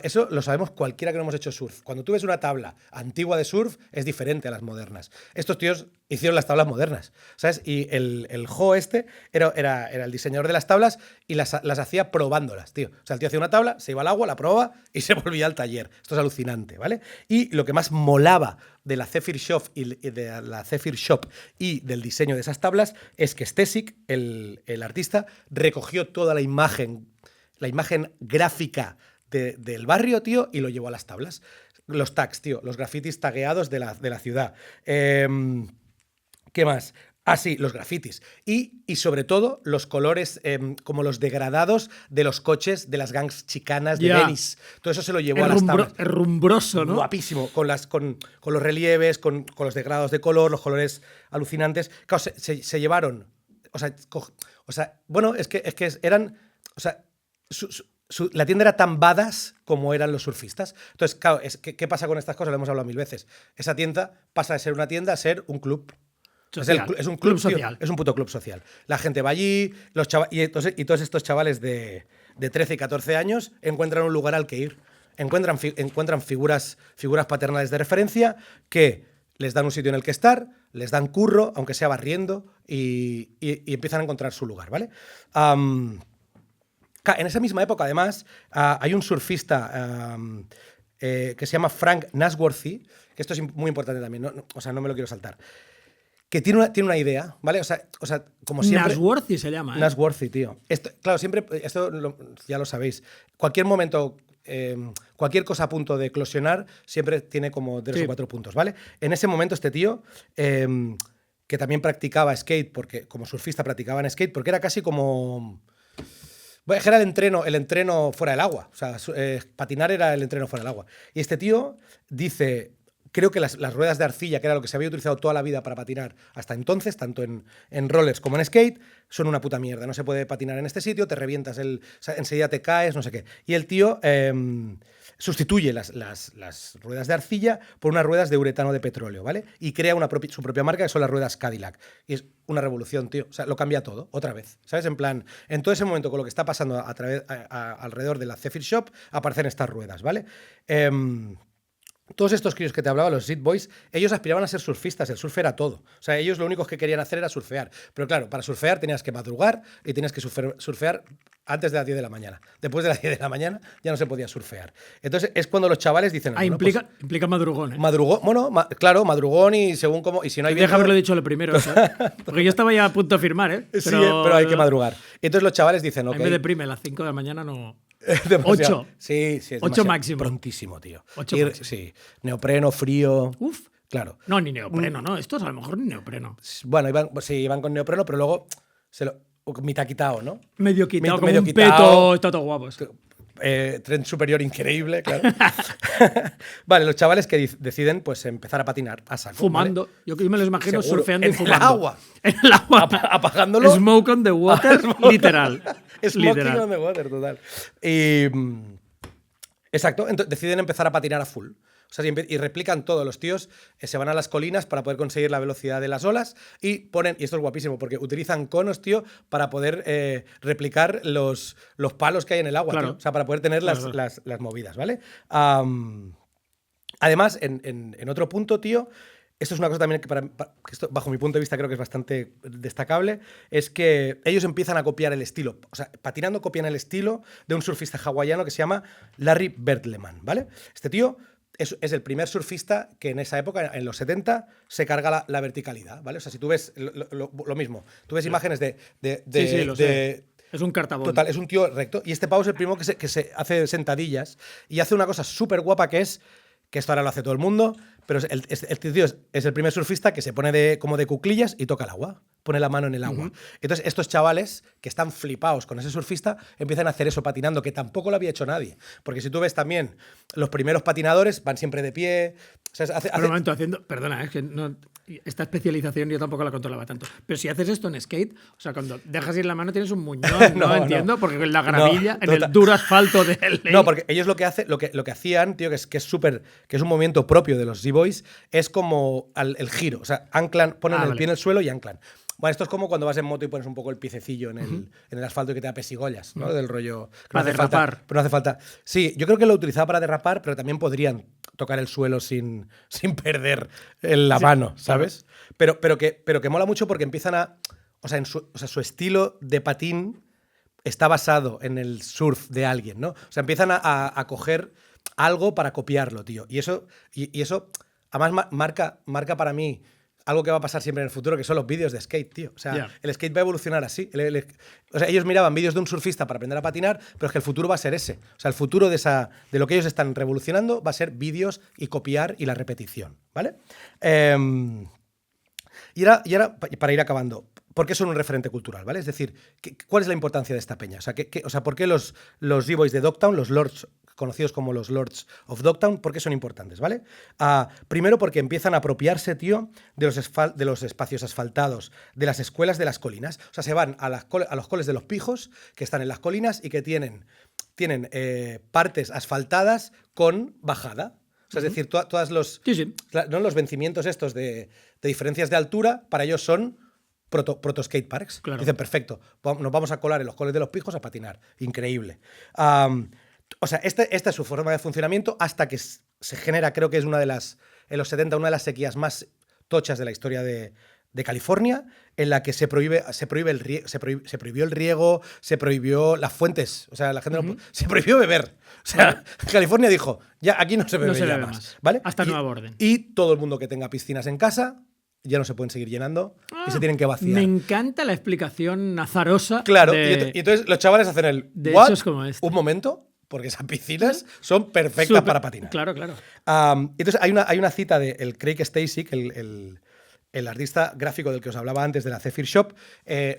eso lo sabemos cualquiera que no hemos hecho surf. Cuando tú ves una tabla antigua de surf, es diferente a las modernas. Estos tíos hicieron las tablas modernas, ¿sabes? Y el Jo era el diseñador de las tablas y las hacía probándolas, tío. O sea, el tío hacía una tabla, se iba al agua, la probaba y se volvía al taller. Esto es alucinante, ¿vale? Y lo que más molaba de la Zephyr Shop y del diseño de esas tablas es que Stesic, el artista, recogió toda la imagen gráfica del barrio, tío, y lo llevó a las tablas. Los tags, tío, los grafitis tagueados de la ciudad. ¿Qué más? Ah, sí, los grafitis. Y sobre todo, los colores como los degradados de los coches de las gangs chicanas de Venice. Todo eso se lo llevó a las tablas. Es rumbroso, ¿no? Guapísimo. Con los relieves, con los degradados de color, los colores alucinantes. Claro, se llevaron... O sea, bueno, es que eran... O sea, la tienda era tan badass como eran los surfistas. Entonces, claro, ¿qué pasa con estas cosas? Lo hemos hablado 1000 veces. Esa tienda pasa de ser una tienda a ser un club. Es un club social. Tío, es un puto club social. La gente va allí, y todos estos chavales de 13 y 14 años encuentran un lugar al que ir. Encuentran figuras paternales de referencia que les dan un sitio en el que estar, les dan curro, aunque sea barriendo, y empiezan a encontrar su lugar, ¿vale? En esa misma época, además, hay un surfista que se llama Frank Nasworthy, que esto es muy importante también, no me lo quiero saltar, que tiene una idea, ¿vale? O sea, como siempre... Nasworthy se llama, ¿eh? Nasworthy, tío. Claro, siempre, ya lo sabéis, cualquier momento... cualquier cosa a punto de eclosionar siempre tiene como 3 o 4 puntos, ¿vale? En ese momento este tío, que también practicaba skate, porque como surfista practicaba en skate, porque era casi como... Bueno, era el entreno fuera del agua. O sea, patinar era el entreno fuera del agua. Y este tío dice... Creo que las ruedas de arcilla, que era lo que se había utilizado toda la vida para patinar hasta entonces, tanto en rollers como en skate, son una puta mierda. No se puede patinar en este sitio, te revientas, enseguida te caes, no sé qué. Y el tío sustituye las ruedas de arcilla por unas ruedas de uretano de petróleo, ¿vale? Y crea su propia marca, que son las ruedas Cadillac. Y es una revolución, tío. O sea, lo cambia todo, otra vez. ¿Sabes? En plan, en todo ese momento, con lo que está pasando alrededor de la Zephyr Shop, aparecen estas ruedas, ¿vale? Todos estos críos que te hablaba, los Zit Boys, ellos aspiraban a ser surfistas, el surf era todo. O sea, ellos lo único que querían hacer era surfear. Pero claro, para surfear tenías que madrugar y tenías que surfear antes de las 10 de la mañana. Después de las 10 de la mañana ya no se podía surfear. Entonces es cuando los chavales dicen... implica madrugón, ¿eh? Madrugón, bueno, claro, madrugón y según cómo... Y si no hay deja haberlo dicho lo primero, ¿sabes? Porque yo estaba ya a punto de firmar, ¿eh? Pero hay que madrugar. Y entonces los chavales dicen... A mí me deprime, a las 5 de la mañana no... 8. Sí, es 8 máximo. Prontísimo, tío. 8 máximo. Sí, neopreno, frío. Uf. Claro. No, ni neopreno, ¿no? Estos a lo mejor ni neopreno. Bueno, iban con neopreno, pero luego mitad quitado, ¿no? Medio quitado, como un peto. Está todo guapo. Tren superior increíble, claro. Vale, los chavales que deciden pues empezar a patinar a saco. Fumando. ¿Vale? Yo me los imagino seguro. surfeando y fumando. Agua. En el agua. Apagándolo. Smoke on the water, literal. Smoking on the water, total. Exacto, entonces deciden empezar a patinar a full. O sea, y replican todo. Los tíos se van a las colinas para poder conseguir la velocidad de las olas y ponen, y esto es guapísimo, porque utilizan conos, tío, para poder replicar los palos que hay en el agua, claro. Tío. O sea, para poder tener las movidas, ¿vale? Además, en otro punto, tío, esto es una cosa también que, que esto, bajo mi punto de vista, creo que es bastante destacable, es que ellos empiezan a copiar el estilo. O sea, patinando copian el estilo de un surfista hawaiano que se llama Larry Bertlemann, ¿vale? Este tío es el primer surfista que en esa época, en los 70, se carga la verticalidad, ¿vale? O sea, si tú ves lo mismo, tú ves imágenes sí, lo sé. Es un cartabón. Total, es un tío recto. Y este pavo es el primero que se hace sentadillas y hace una cosa súper guapa que esto ahora lo hace todo el mundo, pero el tío es el primer surfista que se pone como de cuclillas y toca el agua. pone la mano en el agua. Entonces, estos chavales que están flipados con ese surfista empiezan a hacer eso patinando, que tampoco lo había hecho nadie. Porque si tú ves también, los primeros patinadores van siempre de pie. O sea, Un momento, perdona, es que esta especialización yo tampoco la controlaba tanto. Pero si haces esto en skate, o sea, cuando dejas ir la mano tienes un muñón, no entiendo, porque en la gravilla, en el duro asfalto del No, porque ellos lo que hacían, tío, que es un movimiento propio de los Z-Boys, es como el giro. O sea, anclan, ponen el pie en el suelo y anclan. Bueno, esto es como cuando vas en moto y pones un poco el piececillo en el asfalto y que te da pesigollas, ¿no? Del rollo. Para derrapar. Pero no hace falta. Sí, yo creo que lo utilizaba para derrapar, pero también podrían tocar el suelo sin perder la mano, ¿sabes? Pero que mola mucho porque empiezan a. O sea, su estilo de patín está basado en el surf de alguien, ¿no? O sea, empiezan a coger algo para copiarlo, tío. Y eso además marca para mí algo que va a pasar siempre en el futuro, que son los vídeos de skate, tío. O sea, el skate va a evolucionar así. O sea, ellos miraban vídeos de un surfista para aprender a patinar, pero es que el futuro va a ser ese. O sea, el futuro de lo que ellos están revolucionando va a ser vídeos y copiar y la repetición, ¿vale? Y ahora, para ir acabando, ¿por qué son un referente cultural, ¿vale? Es decir, ¿cuál es la importancia de esta peña? O sea, ¿por qué los Z-Boys de Dogtown, los Lords, conocidos como los Lords of Dogtown, por qué son importantes, ¿vale? Primero porque empiezan a apropiarse, tío, de los espacios asfaltados, de las escuelas de las colinas. O sea, se van a los coles de los pijos, que están en las colinas y que tienen partes asfaltadas con bajada. O sea, es decir, todas los vencimientos estos de diferencias de altura, para ellos son proto skate parks. Claro. Dicen, perfecto, nos vamos a colar en los coles de los pijos a patinar. Increíble. O sea, esta es su forma de funcionamiento hasta que se genera, creo que es en los 70, una de las sequías más tochas de la historia de California, en la que se prohibió el riego, se prohibió las fuentes, o sea, la gente se prohibió beber. O sea, California dijo, ya aquí no se bebe más, ¿vale? Hasta nueva orden. Y todo el mundo que tenga piscinas en casa ya no se pueden seguir llenando y se tienen que vaciar. Me encanta la explicación azarosa. Claro, y entonces los chavales hacen de hechos como este. Un momento, porque esas piscinas son perfectas para patinar. Claro, claro. Entonces hay una cita de Craig Stasic, el artista gráfico del que os hablaba antes de la Zephyr Shop.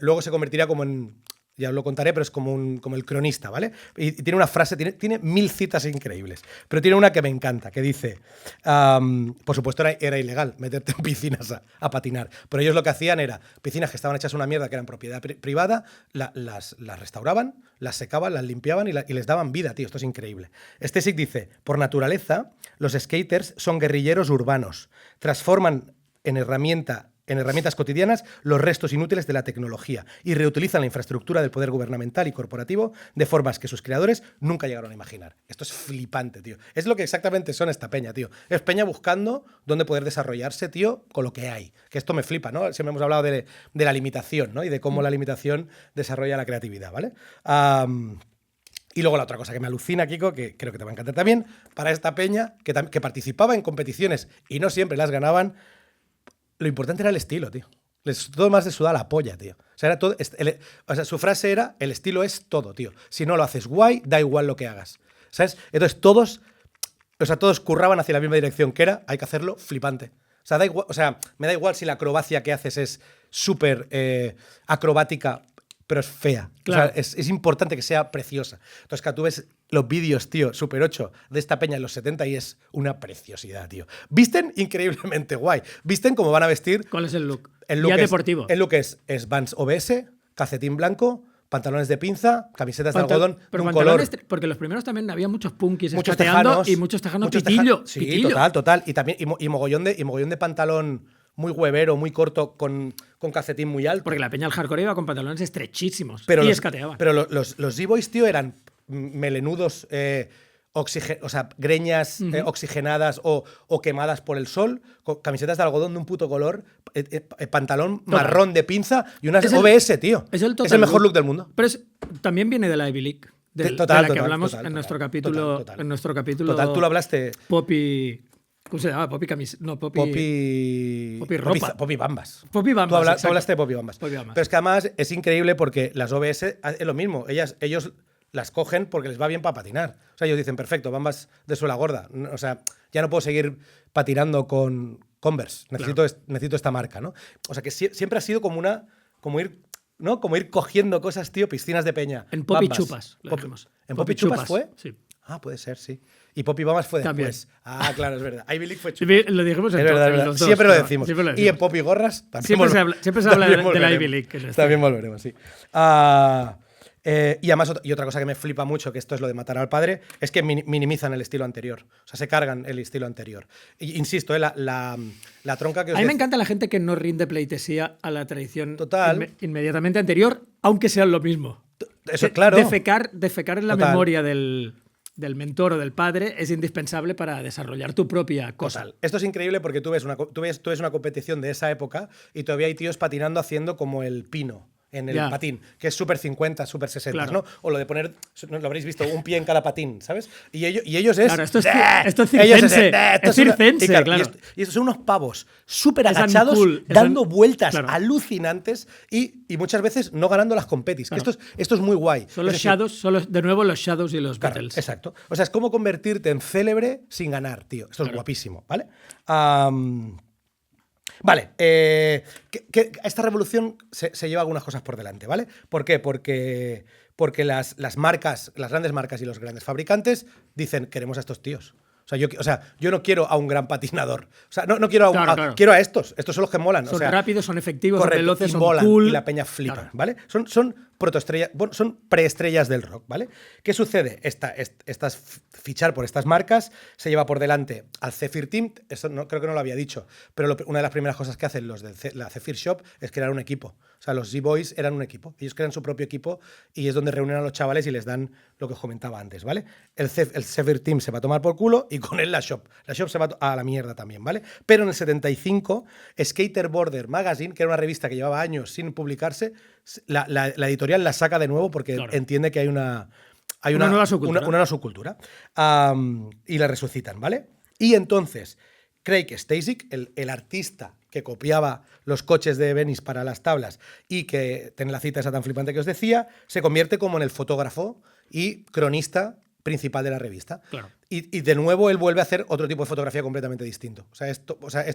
Luego se convertirá como en... Ya os lo contaré, pero es como el cronista, ¿vale? Y tiene una frase, tiene 1000 citas increíbles, pero tiene una que me encanta, que dice, por supuesto era ilegal meterte en piscinas a patinar, pero ellos lo que hacían era piscinas que estaban hechas una mierda, que eran propiedad privada, las restauraban, las secaban, las limpiaban y les daban vida, tío, esto es increíble. Stasic dice, por naturaleza, los skaters son guerrilleros urbanos, transforman en herramientas cotidianas los restos inútiles de la tecnología y reutilizan la infraestructura del poder gubernamental y corporativo de formas que sus creadores nunca llegaron a imaginar. Esto es flipante, tío. Es lo que exactamente son esta peña, tío. Es peña buscando dónde poder desarrollarse, tío, con lo que hay. Que esto me flipa, ¿no? Siempre hemos hablado de la limitación, ¿no? Y de cómo la limitación desarrolla la creatividad, ¿vale? Y luego la otra cosa que me alucina, Kiko, que creo que te va a encantar también, para esta peña que participaba en competiciones y no siempre las ganaban. Lo importante era el estilo, tío. Todo más de sudar la polla, tío. O sea, su frase era, el estilo es todo, tío. Si no lo haces guay, da igual lo que hagas. ¿Sabes? Entonces todos curraban hacia la misma dirección, que era, hay que hacerlo flipante. O sea, me da igual si la acrobacia que haces es súper acrobática, pero es fea. Claro. O sea, es importante que sea preciosa. Entonces, que tú ves los vídeos, tío, Super 8 de esta peña en los 70 y es una preciosidad, tío. Visten increíblemente guay. Visten como van a vestir. ¿Cuál es el look? El look ya es, deportivo. El look es Vans OBS, calcetín blanco, pantalones de pinza, camisetas de algodón, pero de un color. Porque los primeros también había muchos punkis muchos escateando tejanos, y muchos tejanos pitillo. Sí, pitillo. total. Y también y mogollón de pantalón muy huevero, muy corto, con calcetín muy alto. Porque la peña del hardcore iba con pantalones estrechísimos pero y los, escateaba. Pero los Z-Boys, tío, eran melenudos, o sea, greñas oxigenadas o quemadas por el sol, con camisetas de algodón de un puto color, pantalón marrón de pinza y unas OBS, tío. Es el mejor look del mundo. Pero también viene de la Ivy League. De la que hablamos en nuestro capítulo. En nuestro capítulo. Total, tú lo hablaste. Poppy. ¿Cómo se llama? Poppy camiseta. No, Poppy ropa. Poppy Bambas. Poppy Bambas. Tú hablaste de Poppy Bambas. Pero es que además es increíble porque las OBS es lo mismo. Ellos las cogen porque les va bien para patinar. O sea, ellos dicen, perfecto, Bambas de suela gorda. O sea, ya no puedo seguir patinando con Converse, necesito esta marca, ¿no? O sea, que siempre ha sido como ir cogiendo cosas, tío, piscinas de peña. En Pop y Bambas. Chupas. ¿En Pop y Chupas fue? Sí. Ah, puede ser, sí. Y Pop y Bambas fue También. después. Ah, claro, es verdad. Ivy League fue Chupas. Lo dijimos en Es verdad, es en verdad. los dos, Siempre lo ¿no? decimos. Siempre lo Y en decimos. Pop y Gorras también Siempre se habla de la volveremos. Ivy League. en este. También volveremos, sí. Y además, y otra cosa que me flipa mucho, que esto es lo de matar al padre, es que minimizan el estilo anterior. O sea, se cargan el estilo anterior. Y, insisto, la tronca que os A mí me encanta la gente que no rinde pleitesía a la tradición Total. Inmediatamente anterior, aunque sean lo mismo. Eso, claro. Defecar en la Total. memoria del mentor o del padre es indispensable para desarrollar tu propia cosa. Total. Esto es increíble porque tú ves una competición de esa época y todavía hay tíos patinando haciendo como el pino en el patín, que es súper 50, súper 60, Claro. ¿no? O lo de poner, no lo habréis visto, un pie en cada patín, ¿sabes? Y ellos es... Claro, esto es ellos circense. esto Es circense, y claro. Y estos son unos pavos súper Es agachados, uncool, es dando vueltas claro. alucinantes y muchas veces no ganando las competis. Claro. Que esto es muy guay. Son los Es decir, Shadows, de nuevo los Shadows y los claro, Beatles. exacto. O sea, es como convertirte en célebre sin ganar, tío. Esto es guapísimo, ¿vale? Vale, esta revolución se lleva algunas cosas por delante, ¿vale? ¿Por qué? Porque las marcas, las grandes marcas y los grandes fabricantes dicen, queremos a estos tíos. O sea, yo no quiero a un gran patinador. O sea, no quiero Claro. quiero a estos. Estos son los que molan. Son o sea, rápidos, son efectivos, son correcto, veloces, y son molan, cool. y la peña flipa, Claro. ¿vale? Son protoestrellas, bueno, son preestrellas del rock, ¿vale? ¿Qué sucede? Fichar por estas marcas se lleva por delante al Zephyr Team. Eso creo que no lo había dicho, pero una de las primeras cosas que hacen los de la Zephyr Shop es crear un equipo. O sea, los Z-Boys eran un equipo. Ellos crean su propio equipo y es donde reúnen a los chavales y les dan lo que os comentaba antes, ¿vale? El Zephyr Team se va a tomar por culo y con él la Shop. La Shop se va a la mierda también, ¿vale? Pero en el 75, Skateboarder Magazine, que era una revista que llevaba años sin publicarse, la editorial la saca de nuevo porque entiende que hay una nueva subcultura. Una nueva subcultura. Y la resucitan, ¿vale? Y entonces, Craig Stasic, el artista que copiaba los coches de Venice para las tablas y que tiene la cita esa tan flipante que os decía, se convierte como en el fotógrafo y cronista principal de la revista. Claro. Y de nuevo él vuelve a hacer otro tipo de fotografía completamente distinto. O sea,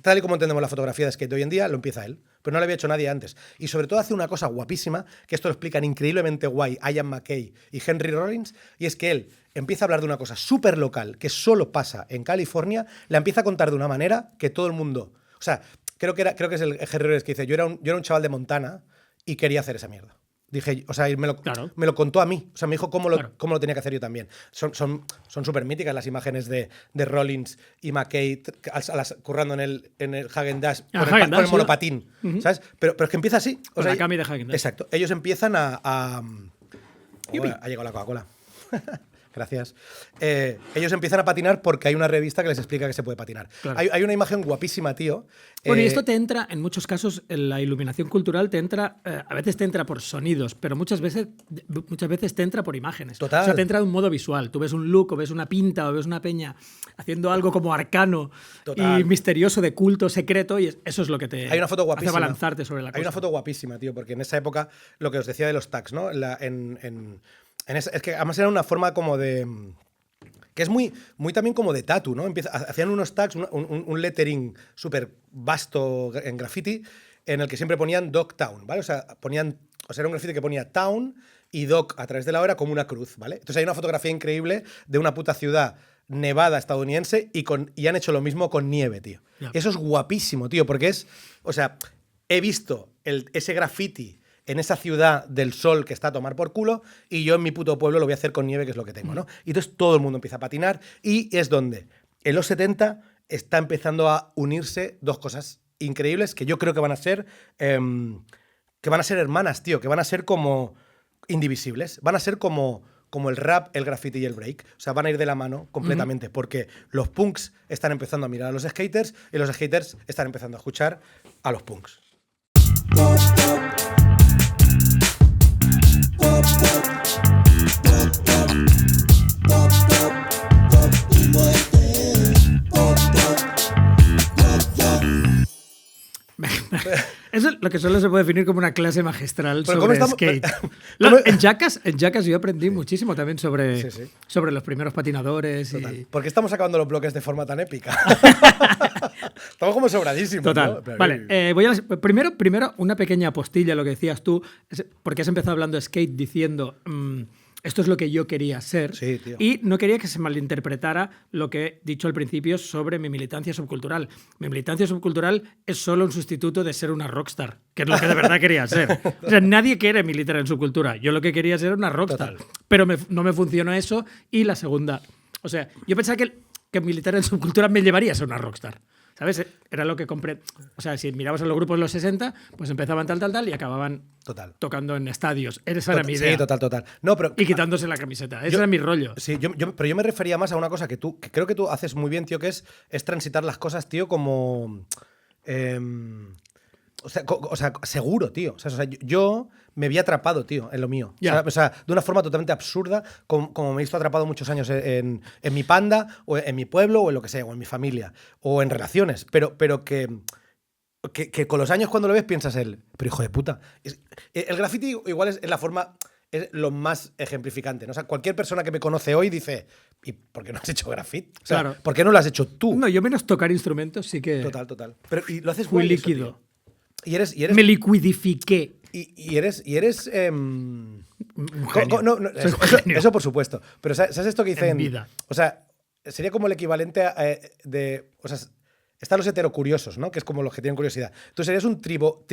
tal y como entendemos la fotografía de skate hoy en día, lo empieza él. Pero no lo había hecho nadie antes. Y sobre todo hace una cosa guapísima, que esto lo explican increíblemente guay Ian McKay y Henry Rollins, y es que él empieza a hablar de una cosa súper local que solo pasa en California, la empieza a contar de una manera que todo el mundo... O sea, creo que es el Henry Rollins que dice, yo era un chaval de Montana y quería hacer esa mierda. Dije, o sea, me lo contó a mí. O sea, me dijo cómo lo tenía que hacer yo también. Son súper míticas las imágenes de Rollins y McKay currando en el Häagen-Dazs con el monopatín. ¿Sabes? Pero es que empieza así. Con la cami de Häagen-Dazs. Exacto. Ellos empiezan ha llegado la Coca-Cola. Gracias. Ellos empiezan a patinar porque hay una revista que les explica que se puede patinar. Claro. Hay una imagen guapísima, tío. Bueno, y esto te entra, en muchos casos, en la iluminación cultural te entra, a veces te entra por sonidos, pero muchas veces te entra por imágenes. Total. O sea, te entra de un modo visual. Tú ves un look, o ves una pinta, o ves una peña haciendo algo como arcano y misterioso, de culto, secreto, y eso es lo que te hay una foto guapísima. hace balanzarte sobre la cosa. Hay una foto guapísima, tío, porque en esa época, lo que os decía de los tags, ¿no? Es que además era una forma como de... que es muy también como de tatu, ¿no? Hacían unos tags, un lettering súper vasto en graffiti, en el que siempre ponían Dogtown, ¿vale? O sea, era un graffiti que ponía Town y Dog a través de la hora como una cruz, ¿vale? Entonces hay una fotografía increíble de una puta ciudad nevada estadounidense y han hecho lo mismo con nieve, tío. Yeah. Eso es guapísimo, tío, porque o sea, he visto ese graffiti en esa ciudad del sol que está a tomar por culo, y yo en mi puto pueblo lo voy a hacer con nieve, que es lo que tengo, ¿no? Y entonces todo el mundo empieza a patinar, y es donde en los 70 está empezando a unirse dos cosas increíbles que yo creo que van a ser hermanas, tío, que van a ser como indivisibles, van a ser como el rap, el graffiti y el break. O sea, van a ir de la mano completamente, porque los punks están empezando a mirar a los skaters y los skaters están empezando a escuchar a los punks. Eso es lo que solo se puede definir como una clase magistral Pero sobre ¿cómo skate. ¿Cómo- En Jackass yo aprendí muchísimo también sobre, Sí. sobre los primeros patinadores. Y... ¿Por qué estamos acabando los bloques de forma tan épica? Estamos como sobradísimos. Total. ¿no? Pero- Vale, voy a primero, una pequeña postilla, lo que decías tú, porque has empezado hablando de skate diciendo esto es lo que yo quería ser. Sí, tío. Y no quería que se malinterpretara lo que he dicho al principio sobre mi militancia subcultural. Mi militancia subcultural es solo un sustituto de ser una rockstar, que es lo que de verdad quería ser. O sea, nadie quiere militar en subcultura. Yo lo que quería ser era una rockstar. Total. Pero no me funcionó eso. Y la segunda. O sea, yo pensaba que militar en subcultura me llevaría a ser una rockstar. ¿Sabes? Era lo que compré. O sea, si mirabas a los grupos de los 60, pues empezaban tal y acababan Total. tocando en estadios. Esa era mi idea. Sí, total. No, pero Y quitándose la camiseta. Ese era mi rollo. Sí, pero yo me refería más a una cosa que creo que tú haces muy bien, tío, que es transitar las cosas, tío, como. O sea, seguro, tío. O sea, yo me vi atrapado, tío, en lo mío. Ya. O sea, de una forma totalmente absurda, como me he visto atrapado muchos años en mi panda, o en mi pueblo, o en lo que sea, o en mi familia, o en relaciones. Pero que con los años cuando lo ves piensas pero hijo de puta. El graffiti igual es la forma, es lo más ejemplificante, ¿no? O sea, cualquier persona que me conoce hoy dice, ¿y por qué no has hecho graffiti? O sea, Claro. ¿por qué no lo has hecho tú? No, yo menos tocar instrumentos sí que Total. Pero, y lo haces fui guay eso, líquido. tío. Y eres Me liquidifiqué. y eres Un genio. no, Soy un genio. eso por supuesto. Pero ¿sabes esto que dicen? En vida. O sea, sería como el equivalente o sea, están los heterocuriosos, ¿no? Que es como los que tienen curiosidad. Tú serías un tribu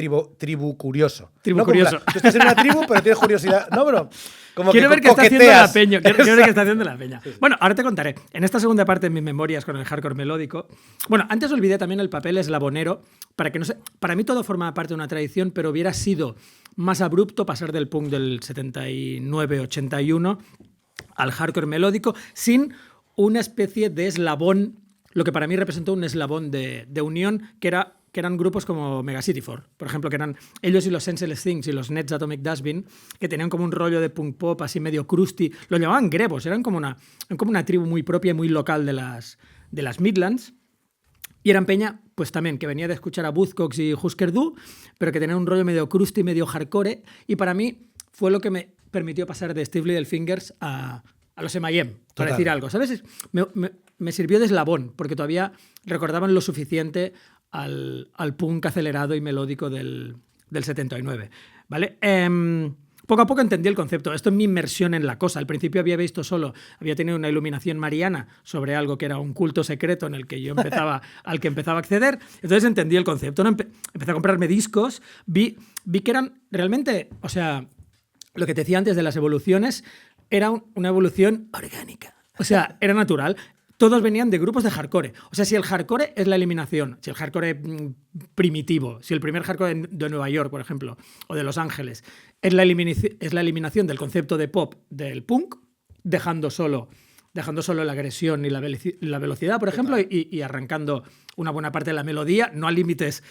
curioso. Tribu ¿no? Como curioso. tú estás en una tribu, pero tienes curiosidad. No, bro. Como Quiero que ver qué está haciendo la coqueteas. peña. Quiero ver qué está haciendo la peña. Bueno, ahora te contaré. En esta segunda parte de mis memorias con el hardcore melódico. Bueno, antes olvidé también el papel eslabonero. Para mí todo forma parte de una tradición, pero hubiera sido más abrupto pasar del punk del 79-81 al hardcore melódico sin una especie de eslabón, lo que para mí representó un eslabón de unión, que eran grupos como Megacity 4, por ejemplo, que eran ellos y los Senseless Things y los Nets Atomic Dustbin, que tenían como un rollo de punk pop así medio crusty, lo llamaban grebos, eran como una tribu muy propia y muy local de las Midlands. Y eran peña, pues también, que venía de escuchar a Buzzcocks y Husker Du, pero que tenían un rollo medio crusty, medio hardcore, y para mí fue lo que me permitió pasar de Steve Little Fingers a los M.I.M., para Total. decir algo, ¿sabes? Me sirvió de eslabón, porque todavía recordaban lo suficiente al punk acelerado y melódico del 79, ¿vale? Poco a poco entendí el concepto. Esto es mi inmersión en la cosa. Al principio había tenido una iluminación mariana sobre algo que era un culto secreto en el que yo al que empezaba a acceder. Entonces entendí el concepto. ¿No? Empecé a comprarme discos, vi que eran realmente, o sea, lo que te decía antes de las evoluciones, era una evolución orgánica. O sea, era natural. Todos venían de grupos de hardcore. O sea, si el hardcore es la eliminación, si el hardcore primitivo, si el primer hardcore de Nueva York, por ejemplo, o de Los Ángeles, es la eliminación del concepto de pop del punk, dejando solo la agresión y la velocidad, por ejemplo, y arrancando una buena parte de la melodía, no a límites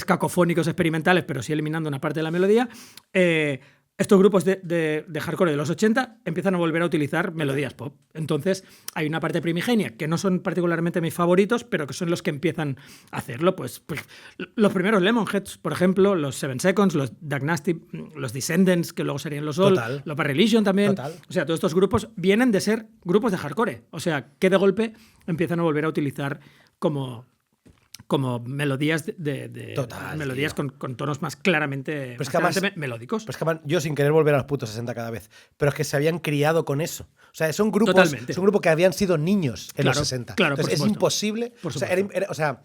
cacofónicos experimentales, pero sí eliminando una parte de la melodía. Estos grupos de hardcore de los 80 empiezan a volver a utilizar melodías pop. Entonces hay una parte primigenia que no son particularmente mis favoritos, pero que son los que empiezan a hacerlo. Pues los primeros Lemonheads, por ejemplo, los Seven Seconds, los Dag Nasty, los Descendants, que luego serían los All, Total. los Bad Religion también. Total. O sea, todos estos grupos vienen de ser grupos de hardcore. O sea, que de golpe empiezan a volver a utilizar como melodías Total, melodías con tonos más claramente, es que además- melódicos. Pero es que además, yo sin querer volver a los putos 60 cada vez, pero es que se habían criado con eso. O sea, son grupos, Totalmente. son grupos que habían sido niños en Claro, los 60. claro, Entonces, por es supuesto. imposible. Por O sea, supuesto.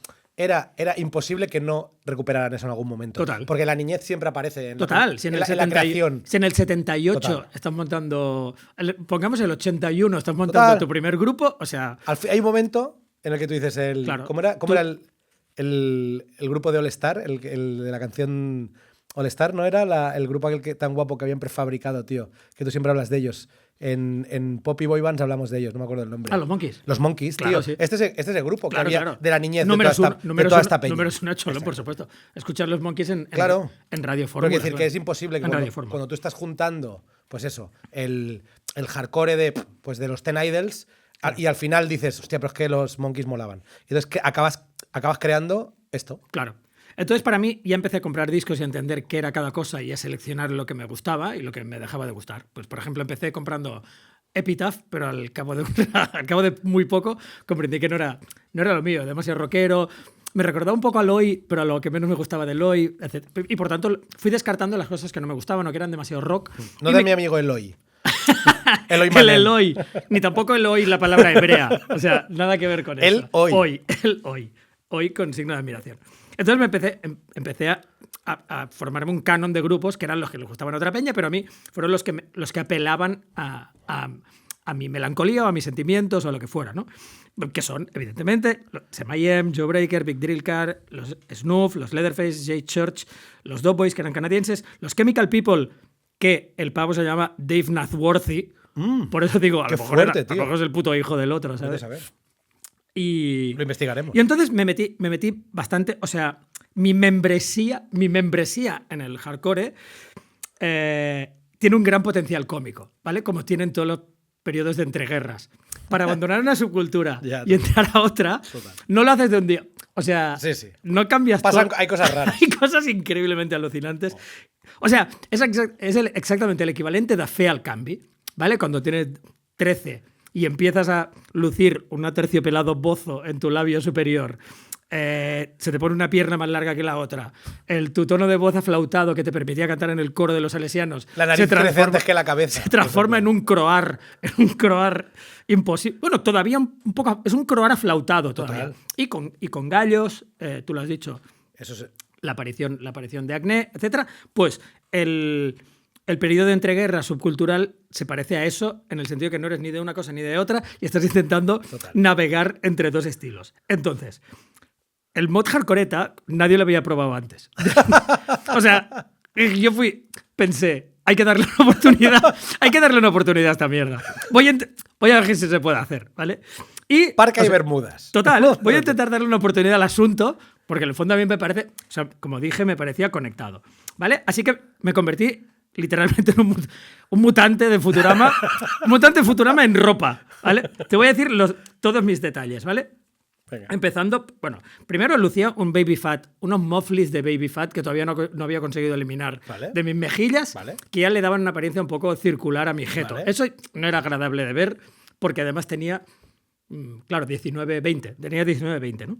era imposible que no recuperaran eso en algún momento. Total. Porque la niñez siempre aparece en Total, si en el, la 70 creación. si en el 78 Total. estás montando, pongamos el 81, estás montando Total. tu primer grupo, o sea, Hay un momento en el que tú dices Claro. ¿Cómo era el grupo de All Star? El de la canción All Star, ¿no era el grupo aquel tan guapo que habían prefabricado, tío? Que tú siempre hablas de ellos. En Pop y Boy Bands hablamos de ellos, no me acuerdo el nombre. los Monkeys. Los Monkeys, Claro, tío. sí. Este es el grupo que había Claro. de la niñez Números de toda esta peña. Números una cholo, por supuesto. Escuchar los Monkeys en Claro. Radio Porque Fórmula. quiero decir que claro. es imposible que En Radio Fórmula. cuando tú estás juntando, pues eso, el hardcore de los Ten Idols, y al final dices, hostia, pero es que los Monkeys molaban. Y entonces que acabas creando esto. Claro. Entonces, para mí, ya empecé a comprar discos y a entender qué era cada cosa y a seleccionar lo que me gustaba y lo que me dejaba de gustar. Pues, por ejemplo, empecé comprando Epitaph, pero al cabo de muy poco comprendí que no era lo mío, demasiado rockero. Me recordaba un poco a Eloy, pero a lo que menos me gustaba de Eloy, etc. Y por tanto, fui descartando las cosas que no me gustaban o que eran demasiado rock. No de mi amigo Eloy. Eloy El Manel. Eloy, ni tampoco Eloy la palabra hebrea. O sea, nada que ver con eso. Hoy con signo de admiración. Entonces empecé a formarme un canon de grupos que eran los que les gustaban a otra peña, pero a mí fueron los que apelaban a mi melancolía o a mis sentimientos o a lo que fuera, ¿no? Que son, evidentemente, Sam.I.Am, Joe Breaker, Big Drill Car, los Snuff, los Leatherface, Jay Church, los Dog Boys, que eran canadienses, los Chemical People, que el pavo se llama Dave Nathworthy. Por eso digo, a lo mejor es el puto hijo del otro, ¿sabes? Y lo investigaremos. Y entonces me metí bastante, o sea, mi membresía en el hardcore tiene un gran potencial cómico, ¿vale? Como tienen todos los periodos de entreguerras. Para abandonar una subcultura y entrar a otra, no lo haces de un día. O sea, no cambias todo. Hay cosas raras. Hay cosas increíblemente alucinantes. O sea, es exactamente el equivalente de fe al canvi, ¿vale? Cuando tienes 13 y empiezas a lucir un aterciopelado bozo en tu labio superior, se te pone una pierna más larga que la otra, tu tono de voz aflautado que te permitía cantar en el coro de los salesianos, la nariz crece antes que la cabeza. Se transforma en un croar imposible. Bueno, todavía un poco, es un croar aflautado todavía. Y con gallos, tú lo has dicho, eso sí. la aparición de acné, etcétera. Pues el periodo de entreguerra subcultural se parece a eso en el sentido que no eres ni de una cosa ni de otra y estás intentando navegar entre dos estilos. Entonces, el mod hardcoreta nadie lo había probado antes. O sea, yo pensé, hay que darle una oportunidad a esta mierda. Voy a ver si se puede hacer, ¿vale? Y Parca y Bermudas. Total, voy a intentar darle una oportunidad al asunto porque en el fondo a mí me parece, o sea, como dije, me parecía conectado, ¿vale? Así que me convertí literalmente en un mutante de Futurama, un mutante de Futurama en ropa, ¿vale? Te voy a decir todos mis detalles, ¿vale? Venga. Empezando, bueno, primero lucía un baby fat, unos mufflis de baby fat que todavía no había conseguido eliminar de mis mejillas, que ya le daban una apariencia un poco circular a mi jeto. Eso no era agradable de ver, porque además tenía, claro, 19-20, ¿no?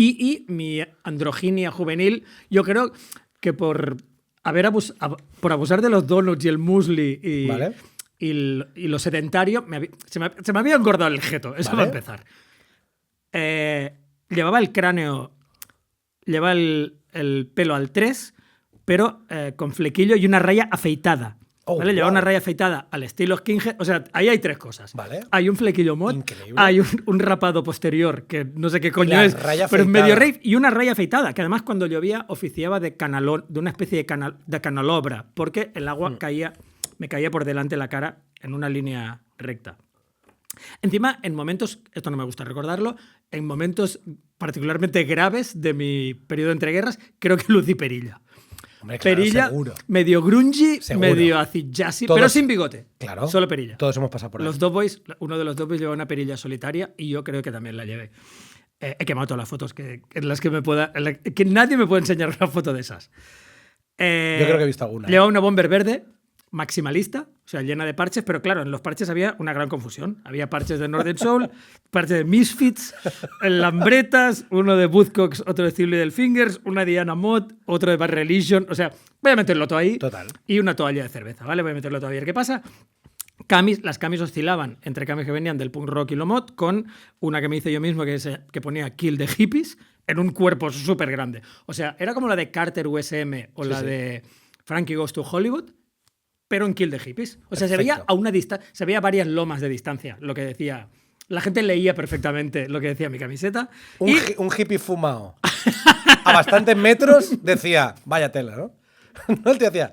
Y mi androginia juvenil, yo creo que por abusar de los donuts y el muesli y lo sedentario, se me había engordado el jeto, eso va a empezar. Llevaba el cráneo, llevaba el pelo al 3, pero con flequillo y una raya afeitada. ¿Vale? Llevaba una raya afeitada al estilo skinhead. O sea, ahí hay tres cosas. Hay un flequillo mod, hay un rapado posterior, que no sé qué coño es, pero es medio rave, y una raya afeitada, que además cuando llovía oficiaba de una especie de canalobra, porque el agua me caía por delante de la cara en una línea recta. Encima, en momentos, esto no me gusta recordarlo, en momentos particularmente graves de mi periodo de entreguerras, creo que lucí perilla. Hombre, claro, perilla, seguro. Medio grungy, medio acid jazzy, pero sin bigote. Claro. Solo perilla. Todos hemos pasado por ahí. Los Dog Boys, uno de los Dog Boys lleva una perilla solitaria y yo creo que también la llevé. He quemado todas las fotos en las que nadie me puede enseñar una foto de esas. Yo creo que he visto alguna. Llevaba una bomber verde maximalista, o sea, llena de parches, pero claro, en los parches había una gran confusión. Había parches de Northern Soul, parches de Misfits, Lambretas, uno de Buzzcocks, otro de Steel Little Fingers, una Diana Mod, otro de Bad Religion. O sea, voy a meterlo todo ahí. Total. Y una toalla de cerveza, ¿vale? Voy a meterlo todo ahí. ¿Qué pasa? Las camis oscilaban entre camis que venían del punk rock y lo mod, con una que me hice yo mismo que ponía Kill the Hippies en un cuerpo súper grande. O sea, era como la de Carter USM o la de Frankie Goes to Hollywood, pero en Kill the Hippies. O sea, se veía a una distancia, se veía varias lomas de distancia, lo que decía. La gente leía perfectamente lo que decía mi camiseta. Un hippie fumado a bastantes metros decía, vaya tela, ¿no? No, él te hacía,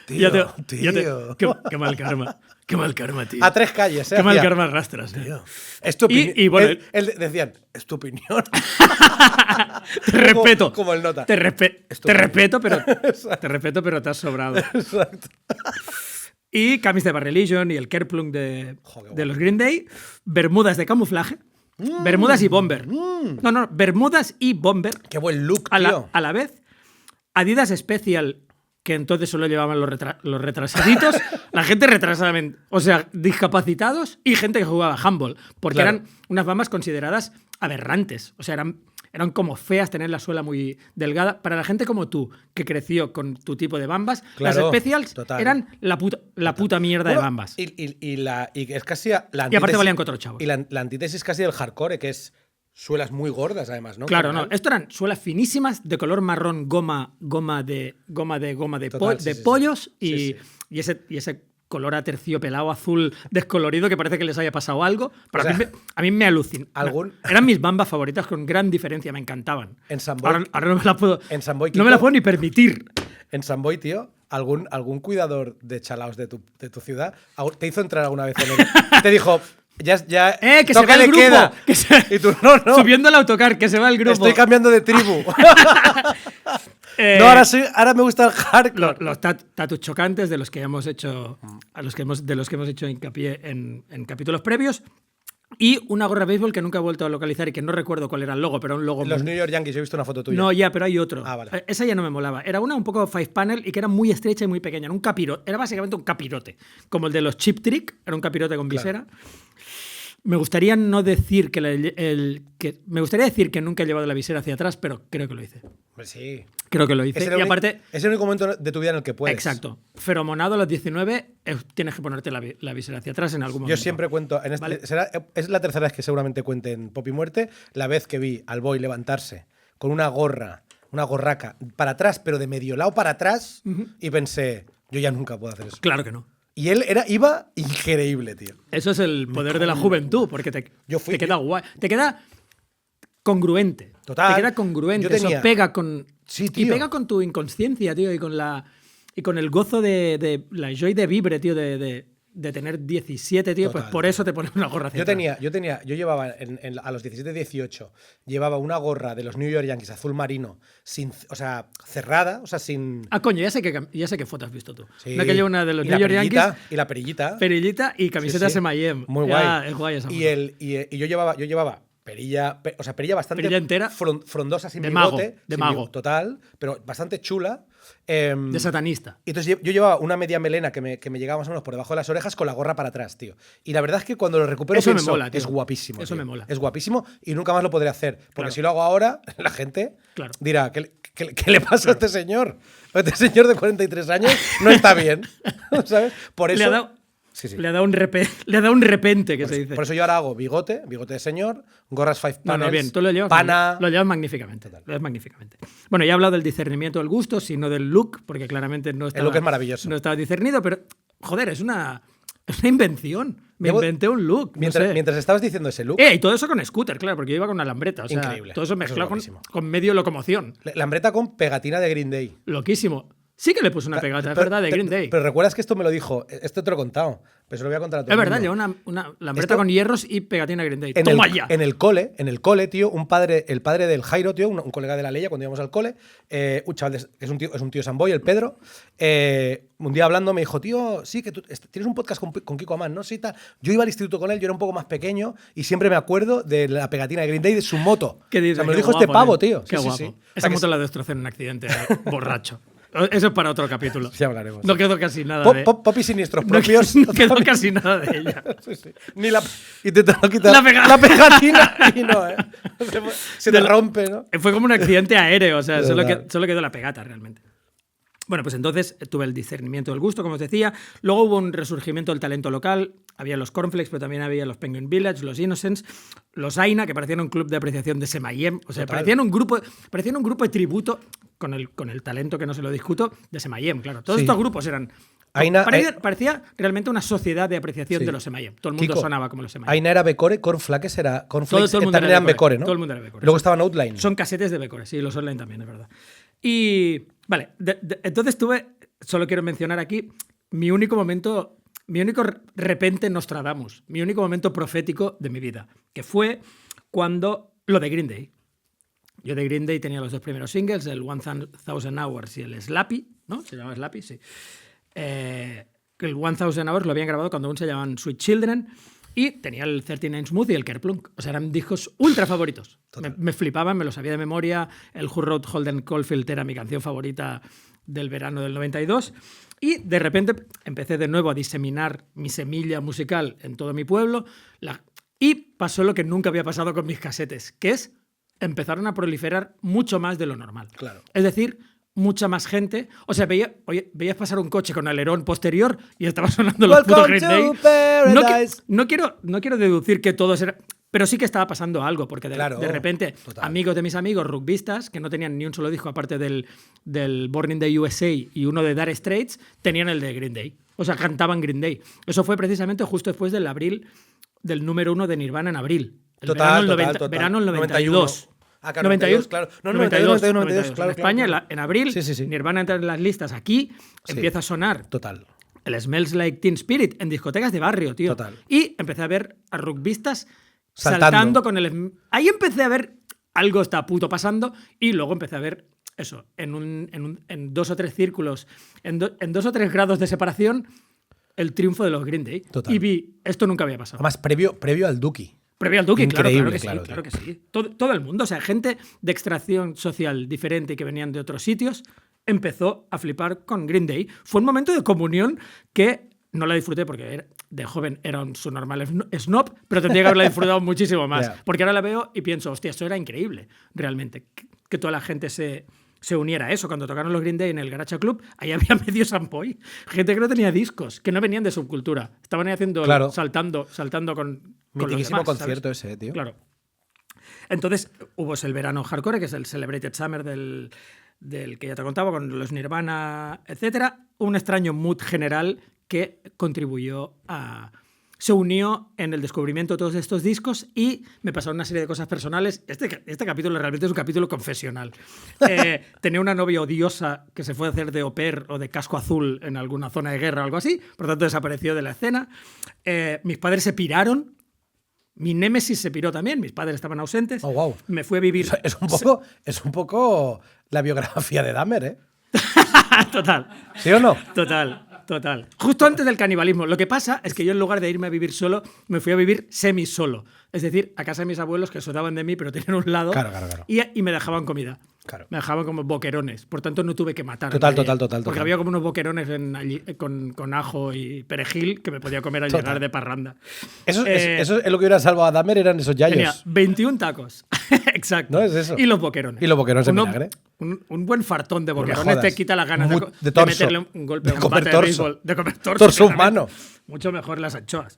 tío. Qué mal karma. Qué mal karma, tío. A 3 calles, ¿eh? Qué mal karma arrastras, tío. Es tu opinión. Y bueno, él decían, es tu opinión. Te respeto. Como el nota. Te respeto, pero te has sobrado. Exacto. Y camis de Bad Religion y el Kerplunk de los Green Day, bermudas de camuflaje, Bermudas y bomber. No, bermudas y bomber. Qué buen look, A tío. la vez, Adidas Special, que entonces solo llevaban los retrasaditos, la gente retrasada, o sea, discapacitados y gente que jugaba handball, porque Claro. eran unas bambas consideradas aberrantes, o sea, eran como feas, tener la suela muy delgada. Para la gente como tú, que creció con tu tipo de bambas, Claro, las Specials total. eran la puta mierda de Bueno, bambas. Y es casi la Y aparte antítesis- valían 4 chavos. Y la antítesis casi del hardcore, que es suelas muy gordas, además, ¿no? Claro, Como no. tal. Esto eran suelas finísimas de color marrón, goma de Total, sí, sí, sí. pollos Sí, y ese color aterciopelado azul descolorido que parece que les haya pasado algo. Pero O sea, a mí me alucina. algún- Eran mis bambas favoritas con gran diferencia, me encantaban. En Samboy- ahora no me las puedo. en Samboy, no me las Kiko- puedo ni permitir. En San Boy, tío, algún cuidador de chalaos de tu ciudad te hizo entrar alguna vez en el. Te dijo, ya Que se toque va el de grupo. queda. Que se- Y tú, no. Subiendo el autocar, que se va el grupo. Estoy cambiando de tribu. Eh, no, ahora me gusta el hardcore. los tatus chocantes de los que hemos hecho de los que hemos hecho hincapié en capítulos previos, y una gorra de béisbol que nunca he vuelto a localizar y que no recuerdo cuál era el logo, pero un logo Los muy- New York Yankees, yo he visto una foto tuya. no, ya, pero hay otro. Ah, vale. Esa ya no me molaba. Era una un poco five panel y que era muy estrecha y muy pequeña. Era un capirote. Era básicamente un capirote. Como el de los Chip Trick. Era un capirote con visera. Me gustaría no decir me gustaría decir que nunca he llevado la visera hacia atrás, pero creo que lo hice. Pues sí. Creo que lo hice. Es el Y único- aparte, es el único momento de tu vida en el que puedes. exacto. Feromonado a los 19, tienes que ponerte la visera hacia atrás en algún momento. Yo siempre cuento, Vale. es la tercera vez que seguramente cuente en Pop y Muerte, la vez que vi al boy levantarse con una gorraca para atrás, pero de medio lado para atrás, y pensé, yo ya nunca puedo hacer eso. Claro que no. Y él iba increíble, tío. Eso es el poder de la juventud, porque te queda guay. Te queda congruente. Total. Te queda congruente. Yo tenía- Eso pega con. Sí, Y tío. pega con tu inconsciencia, tío, y con el gozo de la joy de vibre, tío, de tener 17, tío. Total, Pues por eso te pones una gorra hacia atrás. Yo llevaba a los 17, 18, llevaba una gorra de los New York Yankees azul marino, o sea, cerrada, o sea, sin. Ah, coño, ya sé qué foto has visto tú. Sí. Una que lleva una de los Y New la York perillita, Yankees, Y la perillita. perillita y camiseta Sí, sí. Mayhem. Muy Ya, guay. Es guay esa foto. Y yo llevaba perilla, o sea, perilla bastante Perilla entera. frondosa, sin De bigote. mago, de sin mago. bigote, total, pero bastante chula. De satanista. Y entonces yo llevaba una media melena que me llegaba más o menos por debajo de las orejas con la gorra para atrás, tío. Y la verdad es que cuando lo recupero Eso me pienso, mola, tío. es guapísimo. Eso tío. me mola. Es guapísimo y nunca más lo podré hacer. Porque Claro. si lo hago ahora, la gente Claro. dirá, ¿qué le pasa a este señor? Este señor de 43 años no está bien. ¿Sabes? Por eso. Le ha dado, Sí, sí. le ha dado un repente, que se dice. Por eso yo ahora hago bigote de señor, gorras five No, panels, no, bien, tú lo llevas, pana. lo llevas magníficamente. Lo llevas magníficamente. Bueno, ya he hablado del discernimiento del gusto, sino del look, porque claramente no estaba, look es maravilloso. No estaba discernido, pero, joder, es una invención. Me Llevo- inventé un look. No sé. Mientras estabas diciendo ese look, Y todo eso con scooter, claro, porque yo iba con una lambreta. O sea, Increíble. todo eso Eso mezclado es guapísimo. con medio locomoción. lambreta con pegatina de Green Day. Loquísimo. Sí que le puse una pegata, es verdad, de Green Day. Pero recuerdas que esto me lo dijo, esto te lo he contado, pero se lo voy a contar a todo Es el verdad, mundo. lleva una lambreta Esto- con hierros y pegatina Green Day. En ¡Toma el, ya! en el cole, tío, el padre del Jairo, tío, un colega de la Leia cuando íbamos al cole, un chaval que es un tío Samboy, el Pedro, un día hablando me dijo, tío, sí, que tú tienes un podcast con Kiko Amán, ¿no? Sí, tal. Yo iba al instituto con él, yo era un poco más pequeño y siempre me acuerdo de la pegatina de Green Day de su moto. ¿Qué dices? O sea, me lo Qué dijo este guapo, pavo, ¿eh? tío. Qué Sí, sí, guapo. sí. O Esa sea, que moto la destrocé en un accidente borracho. Eso es para otro capítulo. Ya hablaremos. No quedó casi nada Pop y siniestros no propios. no quedó casi nada de ella. Sí, sí. Ni intentando quitar La pegatina y no, ¿eh? Se te rompe, ¿no? Fue como un accidente aéreo, o sea, Total. solo quedó la pegata realmente. Bueno, pues entonces tuve el discernimiento del gusto, como os decía. Luego hubo un resurgimiento del talento local. Había los Cornflakes, pero también había los Penguin Village, los Innocents, los Aina, que parecían un club de apreciación de Semayem. O sea, Total. parecían un grupo de tributo, con el talento que no se lo discuto, de Semayem, claro. Todos Sí. estos grupos eran... Aina- parecía realmente una sociedad de apreciación Sí. de los Semayem. Todo el mundo Kiko, sonaba como los Semayem. Aina era Becore, Cornflakes era. Cornflakes Todo el mundo también era eran Becore, Becore, ¿no? todo el mundo era Becore. Luego estaban Outline. Son casetes de Becore, sí, los online también, es verdad. Y, vale, entonces solo quiero mencionar aquí, mi único repente Nostradamus, mi único momento profético de mi vida, que fue cuando lo de Green Day. Yo de Green Day tenía los dos primeros singles, el 1000 Hours y el Slappy, ¿no? Se llamaba Slappy, sí. El 1000 Hours lo habían grabado cuando aún se llamaban Sweet Children. Y tenía el 39 Smooth y el Kerplunk. O sea, eran discos ultra favoritos. Me flipaban, me los sabía de memoria. El Who Wrote Holden Caulfield era mi canción favorita del verano del 92. Y de repente empecé de nuevo a diseminar mi semilla musical en todo mi pueblo. Y pasó lo que nunca había pasado con mis casetes, que es empezaron a proliferar mucho más de lo normal. Claro. Es decir, mucha más gente. O sea, veías pasar un coche con alerón posterior y estaba sonando los putos Green Day. No quiero deducir que todos eran... Pero sí que estaba pasando algo, porque de repente amigos de mis amigos rugbistas, que no tenían ni un solo disco aparte del Born in the USA y uno de Dire Straits, tenían el de Green Day. O sea, cantaban Green Day. Eso fue precisamente justo después del número 1 de Nirvana en abril. Verano del 92. Ah, claro, 92, claro. No, 92, claro. En España, claro. En abril, Sí. Nirvana entra en las listas. Aquí empieza a sonar el Smells Like Teen Spirit en discotecas de barrio, tío. Total. Y empecé a ver a rugbistas saltando con el... Ahí empecé a ver algo está puto pasando y luego empecé a ver eso, en 2 o 3 círculos, en 2 o 3 grados de separación, el triunfo de los Green Day. Total. Y vi, esto nunca había pasado. Además, previo al Duki. Previo al Duki, claro Increíble, que sí. Todo el mundo, o sea, gente de extracción social diferente que venían de otros sitios, empezó a flipar con Green Day. Fue un momento de comunión que no la disfruté porque de joven era un subnormal snob, pero tendría que haberla disfrutado muchísimo más. Yeah. Porque ahora la veo y pienso, hostia, esto era increíble, realmente. Que toda la gente se uniera a eso. Cuando tocaron los Green Day en el Garacha Club, ahí había medio sampoy. Gente que no tenía discos, que no venían de subcultura. Estaban ahí haciendo, saltando con mitiquísimo los demás, concierto ¿sabes? ese, tío. Claro. Entonces hubo el verano hardcore, que es el Celebrated Summer del que ya te contaba, con los Nirvana, etcétera. Un extraño mood general que contribuyó a... Se unió en el descubrimiento de todos estos discos y me pasaron una serie de cosas personales. Este capítulo realmente es un capítulo confesional. Tenía una novia odiosa que se fue a hacer de au pair o de casco azul en alguna zona de guerra o algo así, por lo tanto desapareció de la escena. Mis padres se piraron. Mi némesis se piró también, mis padres estaban ausentes. Oh, wow. Me fui a vivir... O sea, es un poco la biografía de Dahmer, ¿eh? Total. ¿Sí o no? Total. Justo antes del canibalismo. Lo que pasa es que yo, en lugar de irme a vivir solo, me fui a vivir semi-solo. Es decir, a casa de mis abuelos, que sudaban de mí, pero tenían un lado. Claro. Y me dejaban comida. Claro. Me dejaban como boquerones. Por tanto, no tuve que matar. Total. Porque había como unos boquerones allí, con ajo y perejil que me podía comer al llegar de parranda. Eso es lo que hubiera salvado a Dahmer, eran esos yayos. Tenía 21 tacos. Exacto. ¿No es eso? Y los boquerones. Y los boquerones de vinagre. Un buen fartón de No me boquerones jodas. te quita las ganas De de meterle un golpe a un bate de béisbol. De comer torso. Torso humano. Mucho mejor las anchoas.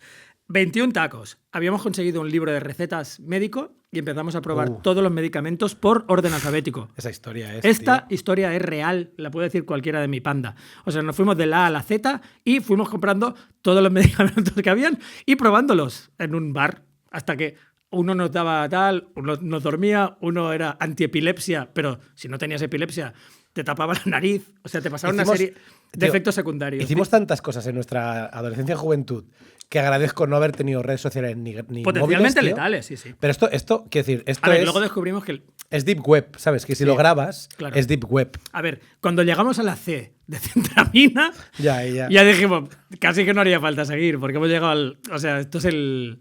21 tacos. Habíamos conseguido un libro de recetas médico y empezamos a probar todos los medicamentos por orden alfabético. Esa historia es. Esta historia es real, la puede decir cualquiera de mi panda. O sea, nos fuimos de la A a la Z y fuimos comprando todos los medicamentos que habían y probándolos en un bar hasta que uno nos daba tal, uno nos dormía, uno era antiepilepsia, pero si no tenías epilepsia te tapaba la nariz. O sea, te pasaba una serie de efectos secundarios. Hicimos tantas cosas en nuestra adolescencia y juventud que agradezco no haber tenido redes sociales ni potencialmente móviles, letales, sí. Pero esto, quiero decir, luego descubrimos que... Es Deep Web, ¿sabes? Que si lo grabas, claro. Es Deep Web. A ver, cuando llegamos a la C de centramina, ya dijimos, casi que no haría falta seguir, porque hemos llegado al... O sea, esto es el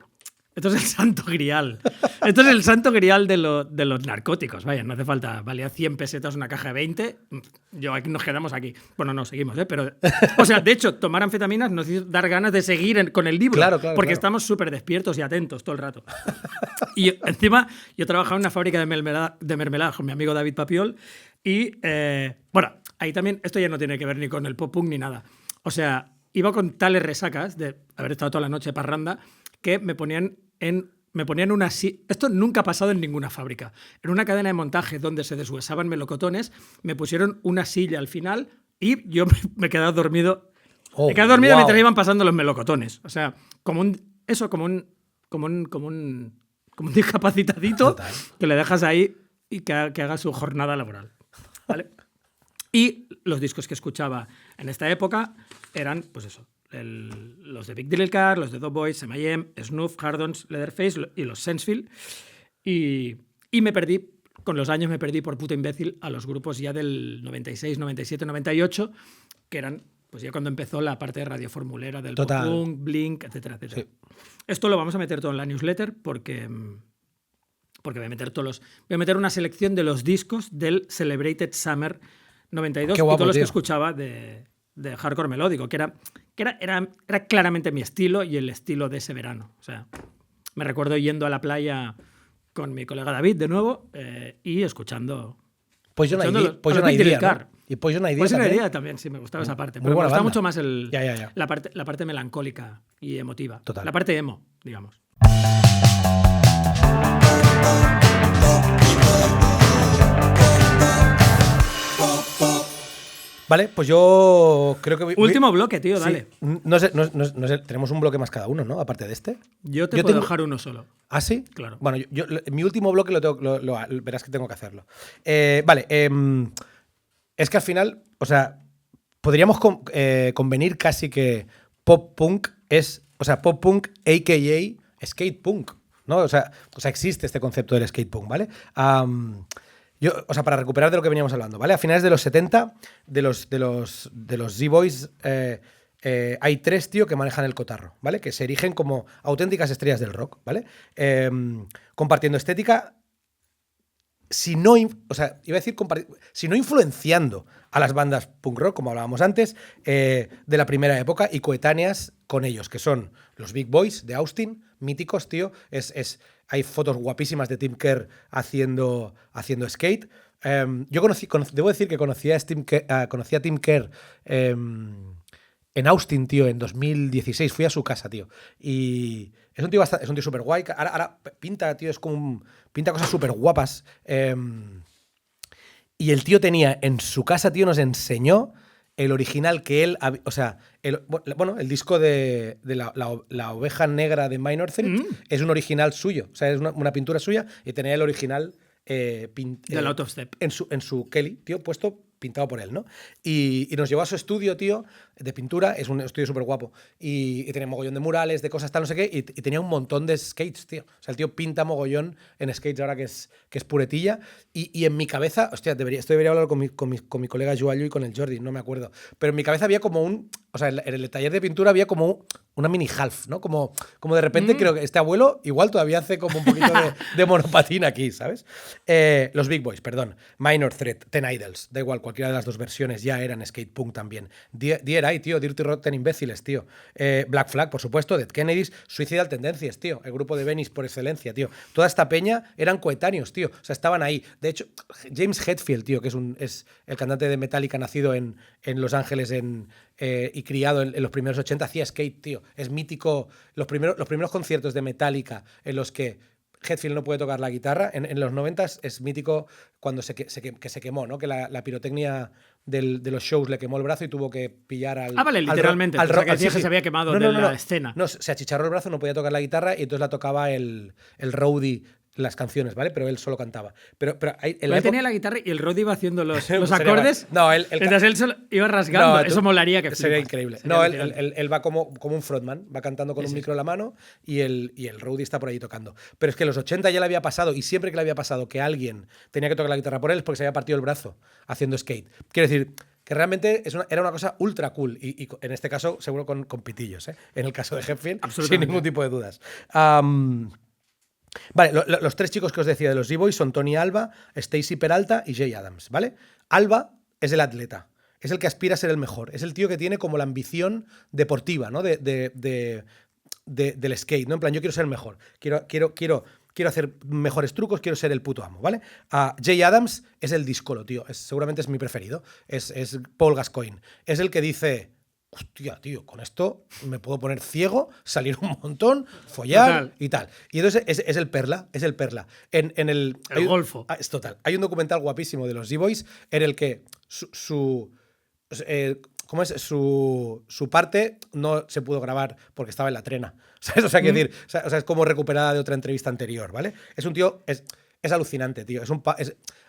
santo grial. Esto es el santo grial de los narcóticos. Vaya, no hace falta. Valía 100 pesetas una caja de 20. Nos quedamos aquí. Bueno, no, seguimos, ¿eh? Pero, o sea, de hecho, tomar anfetaminas nos hizo dar ganas de seguir con el libro. Claro, porque estamos súper despiertos y atentos todo el rato. Y encima, yo trabajaba en una fábrica de mermelada con mi amigo David Papiol. Y, bueno, ahí también, esto ya no tiene que ver ni con el pop punk ni nada. O sea, iba con tales resacas de haber estado toda la noche de parranda que me ponían una silla. Esto nunca ha pasado en ninguna fábrica. En una cadena de montaje donde se deshuesaban melocotones, me pusieron una silla al final y yo me quedaba dormido. Me quedaba dormido mientras iban pasando los melocotones. O sea, como un discapacitadito que le dejas ahí y que haga su jornada laboral. ¿Vale? Y los discos que escuchaba en esta época eran, pues eso, los de Big Little Car, los de Dog Boys, M.I.M., Snuff, Hardons, Leatherface y los Sensefield. Y me perdí, con los años me perdí por puto imbécil a los grupos ya del 96, 97, 98, que eran Pues ya cuando empezó la parte de radioformulera del Total. pop-punk, Blink, etcétera, etcétera. Sí. Esto lo vamos a meter todo en la newsletter porque voy a meter voy a meter una selección de los discos del Celebrated Summer 92 Qué guapo, y todos los tío. que escuchaba de hardcore melódico, que era claramente mi estilo y el estilo de ese verano. O sea, me recuerdo yendo a la playa con mi colega David de nuevo y escuchando Poison escuchando Idea, los- Poison a los Big Idea, Little ¿no? Car. Y Poison Idea Pues una también. idea también, sí, me gustaba esa parte. Muy Pero me buena gustaba banda. mucho más Ya. la parte melancólica y emotiva. Total. La parte emo, digamos. Vale, pues yo creo que... Último bloque, tío, Sí. dale. No sé, tenemos un bloque más cada uno, ¿no? Aparte de este. Yo te Yo puedo tengo- dejar uno solo. ¿Ah, sí? Claro. Bueno, mi último bloque verás que tengo que hacerlo. Vale, es que al final, o sea, podríamos convenir casi que pop punk es, o sea, pop punk a.k.a. skate punk, ¿no? O sea, existe este concepto del skate punk, ¿vale? O sea, para recuperar de lo que veníamos hablando, ¿vale? A finales de los 70, de los Z-Boys, hay 3, tío, que manejan el cotarro, ¿vale? Que se erigen como auténticas estrellas del rock, ¿vale? Compartiendo estética, si no influenciando a las bandas punk rock, como hablábamos antes, de la primera época y coetáneas con ellos, que son los Big Boys de Austin, míticos, tío. Hay fotos guapísimas de Tim Kerr haciendo skate. Yo debo decir que conocí a Tim Kerr en Austin, tío, en 2016. Fui a su casa, tío. Y es un tío súper guay. Ahora pinta, tío, pinta cosas súper guapas. Y el tío tenía en su casa, tío, nos enseñó el original que él... O sea, el disco de la oveja negra de Minor Threat es un original suyo. O sea, es una pintura suya y tenía el original Del Out of Step. en su Kelly, tío, pintado por él, ¿no? Y nos llevó a su estudio, tío, de pintura. Es un estudio súper guapo. Y tenía mogollón de murales, de cosas tal, no sé qué. Y tenía un montón de skates, tío. O sea, el tío pinta mogollón en skates ahora que es puretilla. Y en mi cabeza, hostia, debería hablar con mi colega Joalu y con el Jordi, no me acuerdo. Pero en mi cabeza había como o sea, en el taller de pintura había como una mini half, ¿no? Como de repente creo que este abuelo igual todavía hace como un poquito de monopatín aquí, ¿sabes? Los Big Boys, perdón. Minor Threat, Ten Idols, da igual, cualquiera de las dos versiones ya eran skate punk también. DRI, tío, Dirty Rotten Imbéciles, tío. Black Flag, por supuesto, Dead Kennedys, Suicidal Tendencies, tío. El grupo de Venice por excelencia, tío. Toda esta peña eran coetáneos, tío. O sea, estaban ahí. De hecho, James Hetfield, tío, que es el cantante de Metallica nacido en Los Ángeles y criado en los primeros 80, hacía skate, tío. Es mítico. Los primeros conciertos de Metallica en los que Hetfield no puede tocar la guitarra, en los 90 es mítico cuando se quemó, ¿no? Que la pirotecnia de los shows le quemó el brazo y tuvo que pillar al... Vale, literalmente. Al Pensaba que rock. decías que se había quemado de la escena. No, se achicharró el brazo, no podía tocar la guitarra y entonces la tocaba el roadie las canciones, ¿vale? Pero él solo cantaba. Pero Él tenía la guitarra y el Rod iba haciendo los Sería acordes. no, mientras él solo iba rasgando. No, Eso molaría que sería flipas. increíble. Sería No, alucinante. él va como un frontman, va cantando con un micro en la mano y el roadie está por ahí tocando. Pero es que en los 80 ya le había pasado, y siempre que le había pasado que alguien tenía que tocar la guitarra por él es porque se había partido el brazo haciendo skate. Quiero decir que realmente era una cosa ultra cool y en este caso seguro con pitillos, ¿eh? En el caso de Hetfield, sin ningún tipo de dudas. Vale, los 3 chicos que os decía de los Z-Boys son Tony Alva, Stacy Peralta y Jay Adams, ¿vale? Alva es el atleta, es el que aspira a ser el mejor, es el tío que tiene como la ambición deportiva, ¿no? del skate, ¿no? En plan, yo quiero ser el mejor, quiero hacer mejores trucos, quiero ser el puto amo, ¿vale? Jay Adams es el díscolo, tío, seguramente es mi preferido, es Paul Gascoigne, es el que dice... Hostia, tío, con esto me puedo poner ciego, salir un montón, follar Total. y tal. Y entonces es el perla. En el golfo. Es total. Hay un documental guapísimo de los Z-Boys en el que ¿cómo es? Su parte no se pudo grabar porque estaba en la trena. ¿Sabes? O sea, quiero decir, o sea, es como recuperada de otra entrevista anterior, ¿vale? Es un tío... Es alucinante, tío.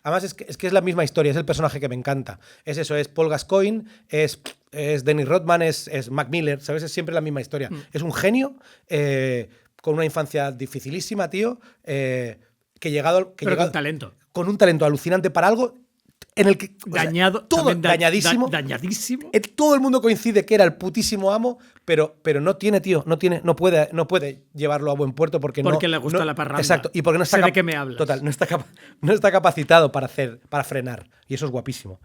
Además, es que es la misma historia, es el personaje que me encanta. Es eso, es Paul Gascoigne, es Dennis Rodman, es Mac Miller, ¿sabes? Es siempre la misma historia. Es un genio con una infancia dificilísima, tío, con talento. Con un talento alucinante para algo en el que Dañado, todo también dañadísimo. dañadísimo. Todo el mundo coincide que era el putísimo amo, pero no tiene, tío, no puede llevarlo a buen puerto porque le gusta la parranda. Exacto, y porque no está Sé de qué me hablas. Total, no está capacitado para frenar, y eso es guapísimo.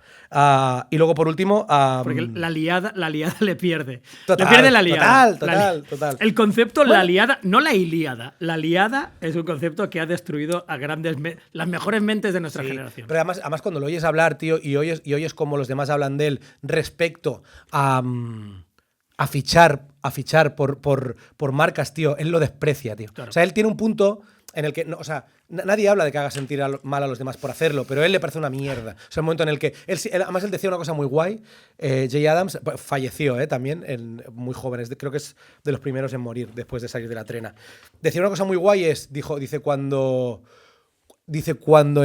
Y luego por último, Porque la liada le pierde. Total, le pierde la liada. Total. El concepto la liada, no la Ilíada. La liada es un concepto que ha destruido a las mejores mentes de nuestra generación. Pero además cuando lo oyes hablar, tío, y oyes como los demás hablan de él respecto a fichar por marcas, tío, él lo desprecia, tío. Claro. O sea, él tiene un punto en el que, nadie habla de que haga sentir mal a los demás por hacerlo, pero a él le parece una mierda. O sea, el momento en el que además él decía una cosa muy guay. Jay Adams falleció también, muy joven, creo que es de los primeros en morir después de salir de la trena. Decía una cosa muy guay, dice cuando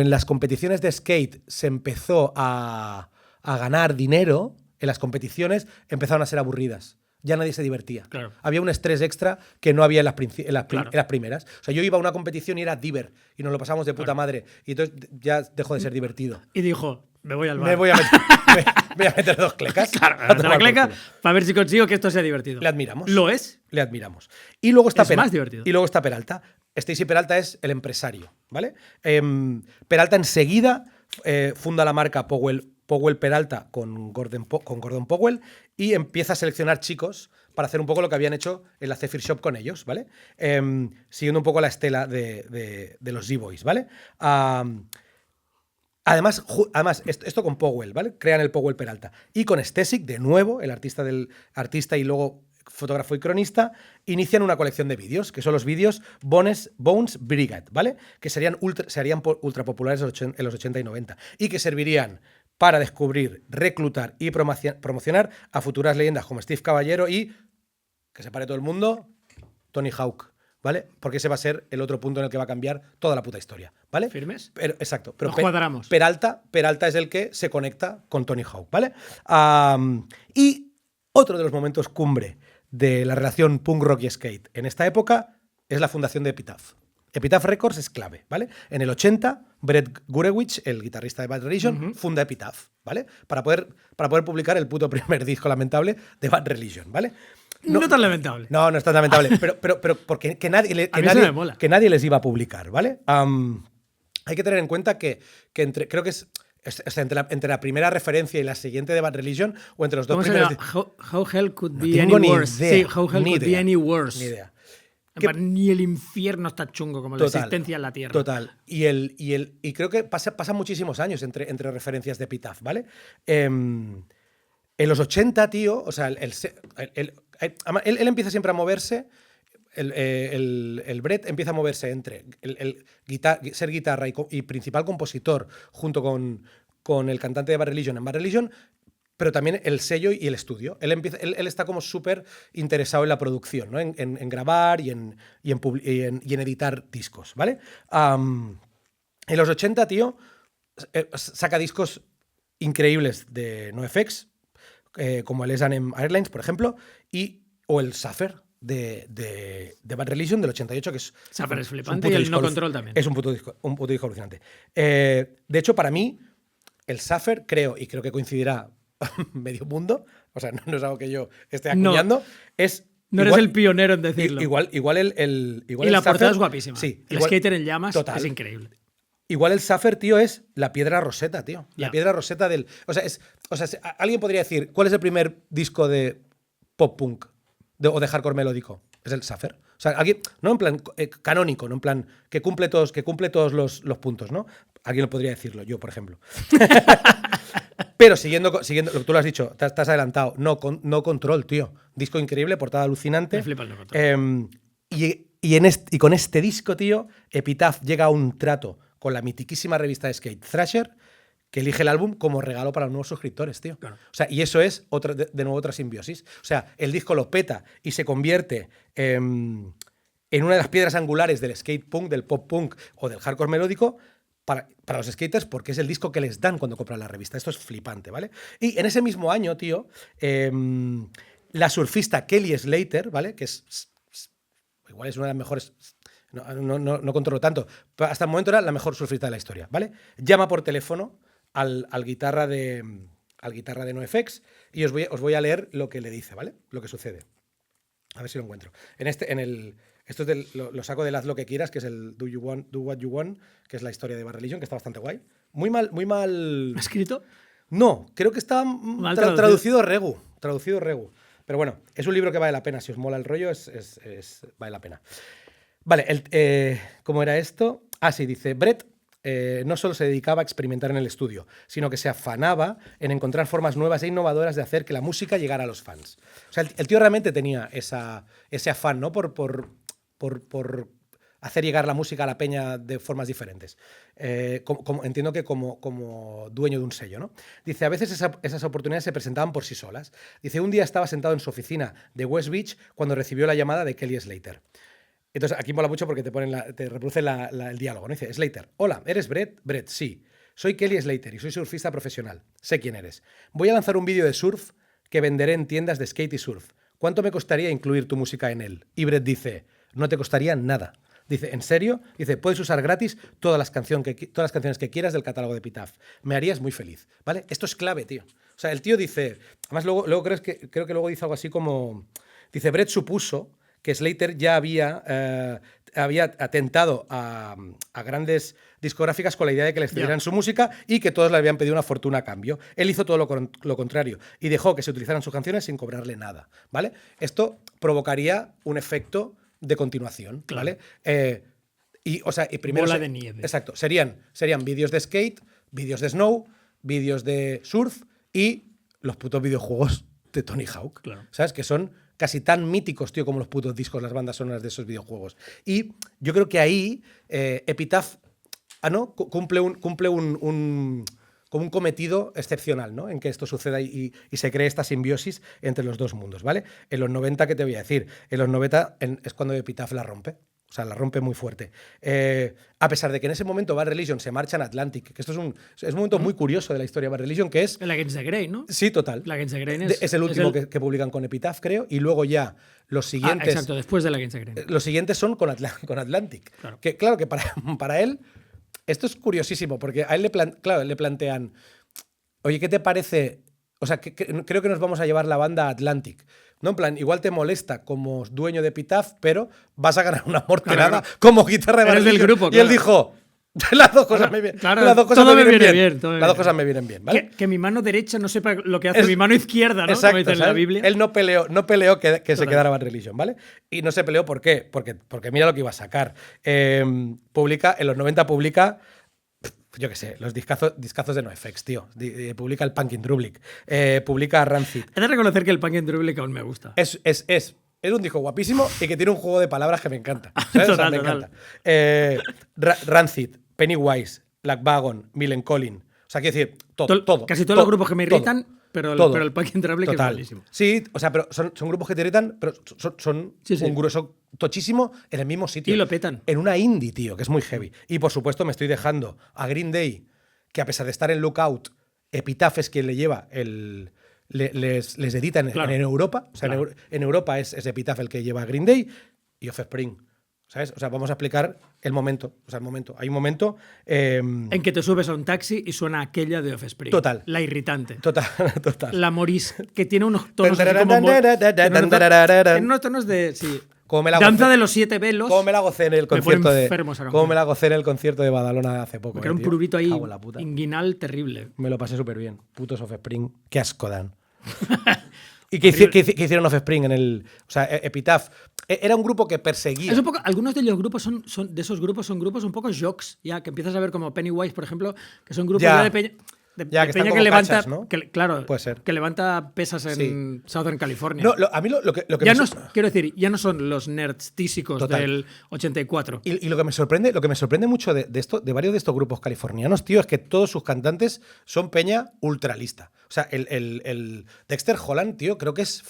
en las competiciones de skate se empezó a ganar dinero, en las competiciones empezaron a ser aburridas. Ya nadie se divertía. Claro. Había un estrés extra que no había en las Claro. primeras. O sea, yo iba a una competición y era diver y nos lo pasamos de puta madre. Y entonces ya dejó de ser divertido. Y dijo, me voy al bar. Me voy a meter 2 clecas. Claro, me voy a meter la cleca para ver si consigo que esto sea divertido. Le admiramos. ¿Lo es? Le admiramos. Y luego está Es más divertido. Y luego está Peralta. Stacey Peralta es el empresario, ¿vale? Peralta enseguida funda la marca Powell Peralta con Gordon Powell y empieza a seleccionar chicos para hacer un poco lo que habían hecho en la Zephyr Shop con ellos, ¿vale? Siguiendo un poco la estela de los Z-Boys, ¿vale? Además, esto con Powell, ¿vale? Crean el Powell Peralta. Y con Stesic, de nuevo, el artista y luego fotógrafo y cronista, inician una colección de vídeos, que son los vídeos Bones Brigade, ¿vale? Que serían ultra populares en los 80 y 90 y que servirían para descubrir, reclutar y promocionar a futuras leyendas como Steve Caballero y, que se pare todo el mundo, Tony Hawk, ¿vale? Porque ese va a ser el otro punto en el que va a cambiar toda la puta historia, ¿vale? ¿Firmes? Exacto. Pero Nos cuadramos. Peralta es el que se conecta con Tony Hawk, ¿vale? Y otro de los momentos cumbre de la relación punk rock y skate en esta época es la fundación de Epitaph. Epitaph Records es clave, ¿vale? En el 80, Brett Gurewitz, el guitarrista de Bad Religion, funda Epitaph, ¿vale? Para poder publicar el puto primer disco lamentable de Bad Religion, ¿vale? No tan lamentable. No es tan lamentable, pero porque que nadie les iba a publicar, ¿vale? Hay que tener en cuenta que creo que es entre la primera referencia y la siguiente de Bad Religion, o entre los dos primeros. How hell could No be tengo any ni worse. idea, Sí, how hell ni could be idea, any worse. Ni idea. Ni el infierno está chungo como la existencia en la tierra. Total. Y creo que pasan muchísimos años entre referencias de Epitaph, ¿vale? En los 80, tío, o sea, él empieza siempre a moverse. El Brett empieza a moverse entre ser guitarra y principal compositor junto con el cantante de Bad Religion en Bad Religion, pero también el sello y el estudio. Él está como súper interesado en la producción, ¿no? En grabar y en editar discos, ¿vale? En los 80, tío, saca discos increíbles de NoFX, como el S&M Airlines, por ejemplo, o el Suffer de Bad Religion del 88, que es... Suffer es flipante y el No Control también. Es un puto disco alucinante. De hecho, para mí, el Suffer, creo que coincidirá medio mundo, o sea, no es algo que yo esté acuñando, No eres el pionero en decirlo. Igual y la portada es guapísima. Sí, el skater en llamas es increíble. Igual el Suffer, tío, es la piedra roseta, tío. Ya. La piedra roseta del... O sea, alguien podría decir, ¿cuál es el primer disco de pop punk o de hardcore melódico? Es el Suffer. O sea, alguien, no en plan canónico, no en plan que cumple todos los puntos, ¿no? Alguien lo podría decirlo, yo, por ejemplo. Pero siguiendo lo que tú lo has dicho, te has adelantado. No Control, tío. Disco increíble, portada alucinante. Me flipa el No Control. Y con este disco, tío, Epitaph llega a un trato con la mitiquísima revista de skate Thrasher, que elige el álbum como regalo para los nuevos suscriptores, tío. Claro. O sea, y eso es de nuevo otra simbiosis. O sea, el disco lo peta y se convierte en una de las piedras angulares del skate punk, del pop punk o del hardcore melódico para los skaters, porque es el disco que les dan cuando compran la revista. Esto es flipante, ¿vale? Y en ese mismo año, tío, la surfista Kelly Slater, ¿vale? Que igual es una de las mejores... No controlo tanto, pero hasta el momento era la mejor surfista de la historia, ¿vale? Llama por teléfono al guitarra de NoFX y os voy a leer lo que le dice, ¿vale? Lo que sucede. A ver si lo encuentro. Esto es lo saco del Haz lo que quieras, que es el Do What You Want, que es la historia de Bad Religion, que está bastante guay. Muy mal. ¿Escrito? No, creo que está Mal traducido Regu. Pero bueno, es un libro que vale la pena. Si os mola el rollo, vale la pena. Vale, ¿cómo era esto? Ah, sí, dice, Brett no solo se dedicaba a experimentar en el estudio, sino que se afanaba en encontrar formas nuevas e innovadoras de hacer que la música llegara a los fans. O sea, el tío realmente tenía ese afán, ¿no? Por hacer llegar la música a la peña de formas diferentes. Entiendo que como dueño de un sello, ¿no? Dice, a veces esas oportunidades se presentaban por sí solas. Dice, un día estaba sentado en su oficina de West Beach cuando recibió la llamada de Kelly Slater. Entonces, aquí mola mucho porque te reproduce el diálogo, ¿no? Dice, Slater, hola, ¿eres Brett? Brett, sí. Soy Kelly Slater y soy surfista profesional. Sé quién eres. Voy a lanzar un vídeo de surf que venderé en tiendas de skate y surf. ¿Cuánto me costaría incluir tu música en él? Y Brett dice, no te costaría nada. Dice, ¿en serio? Dice, puedes usar gratis todas las canciones que quieras del catálogo de Epitaph. Me harías muy feliz, ¿vale? Esto es clave, tío. O sea, el tío dice, además luego creo que luego dice algo así como, dice, Brett supuso que Slater ya había atentado a grandes discográficas con la idea de que les cedieran su música y que todos le habían pedido una fortuna a cambio. Él hizo todo lo contrario y dejó que se utilizaran sus canciones sin cobrarle nada, ¿vale? Esto provocaría un efecto de continuación, ¿vale? Y primero bola de nieve. Exacto. Serían vídeos de skate, vídeos de snow, vídeos de surf y los putos videojuegos de Tony Hawk. Claro. ¿Sabes? Que son casi tan míticos, tío, como los putos discos, las bandas sonoras de esos videojuegos. Y yo creo que ahí Epitaph cumple un cometido excepcional, ¿no? En que esto suceda y se cree esta simbiosis entre los dos mundos, ¿vale? En los 90, ¿qué te voy a decir? En los 90 es cuando Epitaph la rompe. O sea, la rompe muy fuerte. A pesar de que en ese momento Bad Religion se marcha en Atlantic, que esto es un momento muy curioso de la historia de Bad Religion, que es... El Against the Grain, ¿no? Sí, total. El Against the Grain es el último que publican con Epitaph, creo, y luego ya los siguientes... exacto, después del Against the Grain. Los siguientes son con Atlantic. Claro. Claro que para él... Esto es curiosísimo, porque a él le plantean, oye, ¿qué te parece? O sea, creo que nos vamos a llevar la banda a Atlantic. ¿No? En plan, igual te molesta como dueño de Epitaph, pero vas a ganar una morterada como guitarra de del grupo. Y él dijo, las dos cosas me vienen bien. Las dos cosas me vienen bien, ¿vale? Que mi mano derecha no sepa lo que hace mi mano izquierda, ¿no? Exacto, como dice en la Biblia. Él no peleó que se quedara Bad Religion, ¿vale? Y no se peleó, ¿por qué? Porque mira lo que iba a sacar. En los 90 publica... Yo qué sé, los discazos de NoFX, tío. Publica el Punkin' Drublic. Publica Rancid. He de reconocer que el Punkin' Drublic aún me gusta. Es un disco guapísimo y que tiene un juego de palabras que me encanta. ¿Sabes? Total, me encanta. Rancid, Pennywise, Black Wagon, Millen Collin. O sea, quiero decir, todo. Casi todos los grupos que me irritan, pero el Punkin' Drublic es buenísimo. Sí, o sea, pero son grupos que te irritan, pero son un grueso tochísimo en el mismo sitio. Y lo petan. En una indie, tío, que es muy heavy. Y por supuesto me estoy dejando a Green Day, que a pesar de estar en Lookout, Epitaph es quien le lleva les edita en Europa. O sea, claro. En Europa es Epitaph el que lleva a Green Day y Offspring. ¿Sabes? O sea, vamos a explicar el momento. O sea, el momento. Hay un momento... en que te subes a un taxi y suena aquella de Offspring. Total. La irritante. Total. La Moris, que tiene unos tonos en unos tonos de... Sí. Danza de los 7 velos. ¿Cómo me la gocé en el concierto de Badalona hace poco? Era un prurito ahí inguinal terrible. Me lo pasé súper bien. Putos Offspring. Qué asco dan. ¿Y qué hicieron Offspring en el... O sea, Epitaph era un grupo que perseguía... Algunos de los grupos son grupos un poco jocks, ya, que empiezas a ver como Pennywise, por ejemplo, que son grupos de peña... que levanta, cachas, ¿no? Claro, puede ser. Que levanta pesas en Southern California. No, a mí lo que ya quiero decir, ya no son los nerds tísicos del 84. Y lo que me sorprende mucho de varios de estos grupos californianos, tío, es que todos sus cantantes son peña ultralista. O sea, el Dexter Holland, tío, creo que es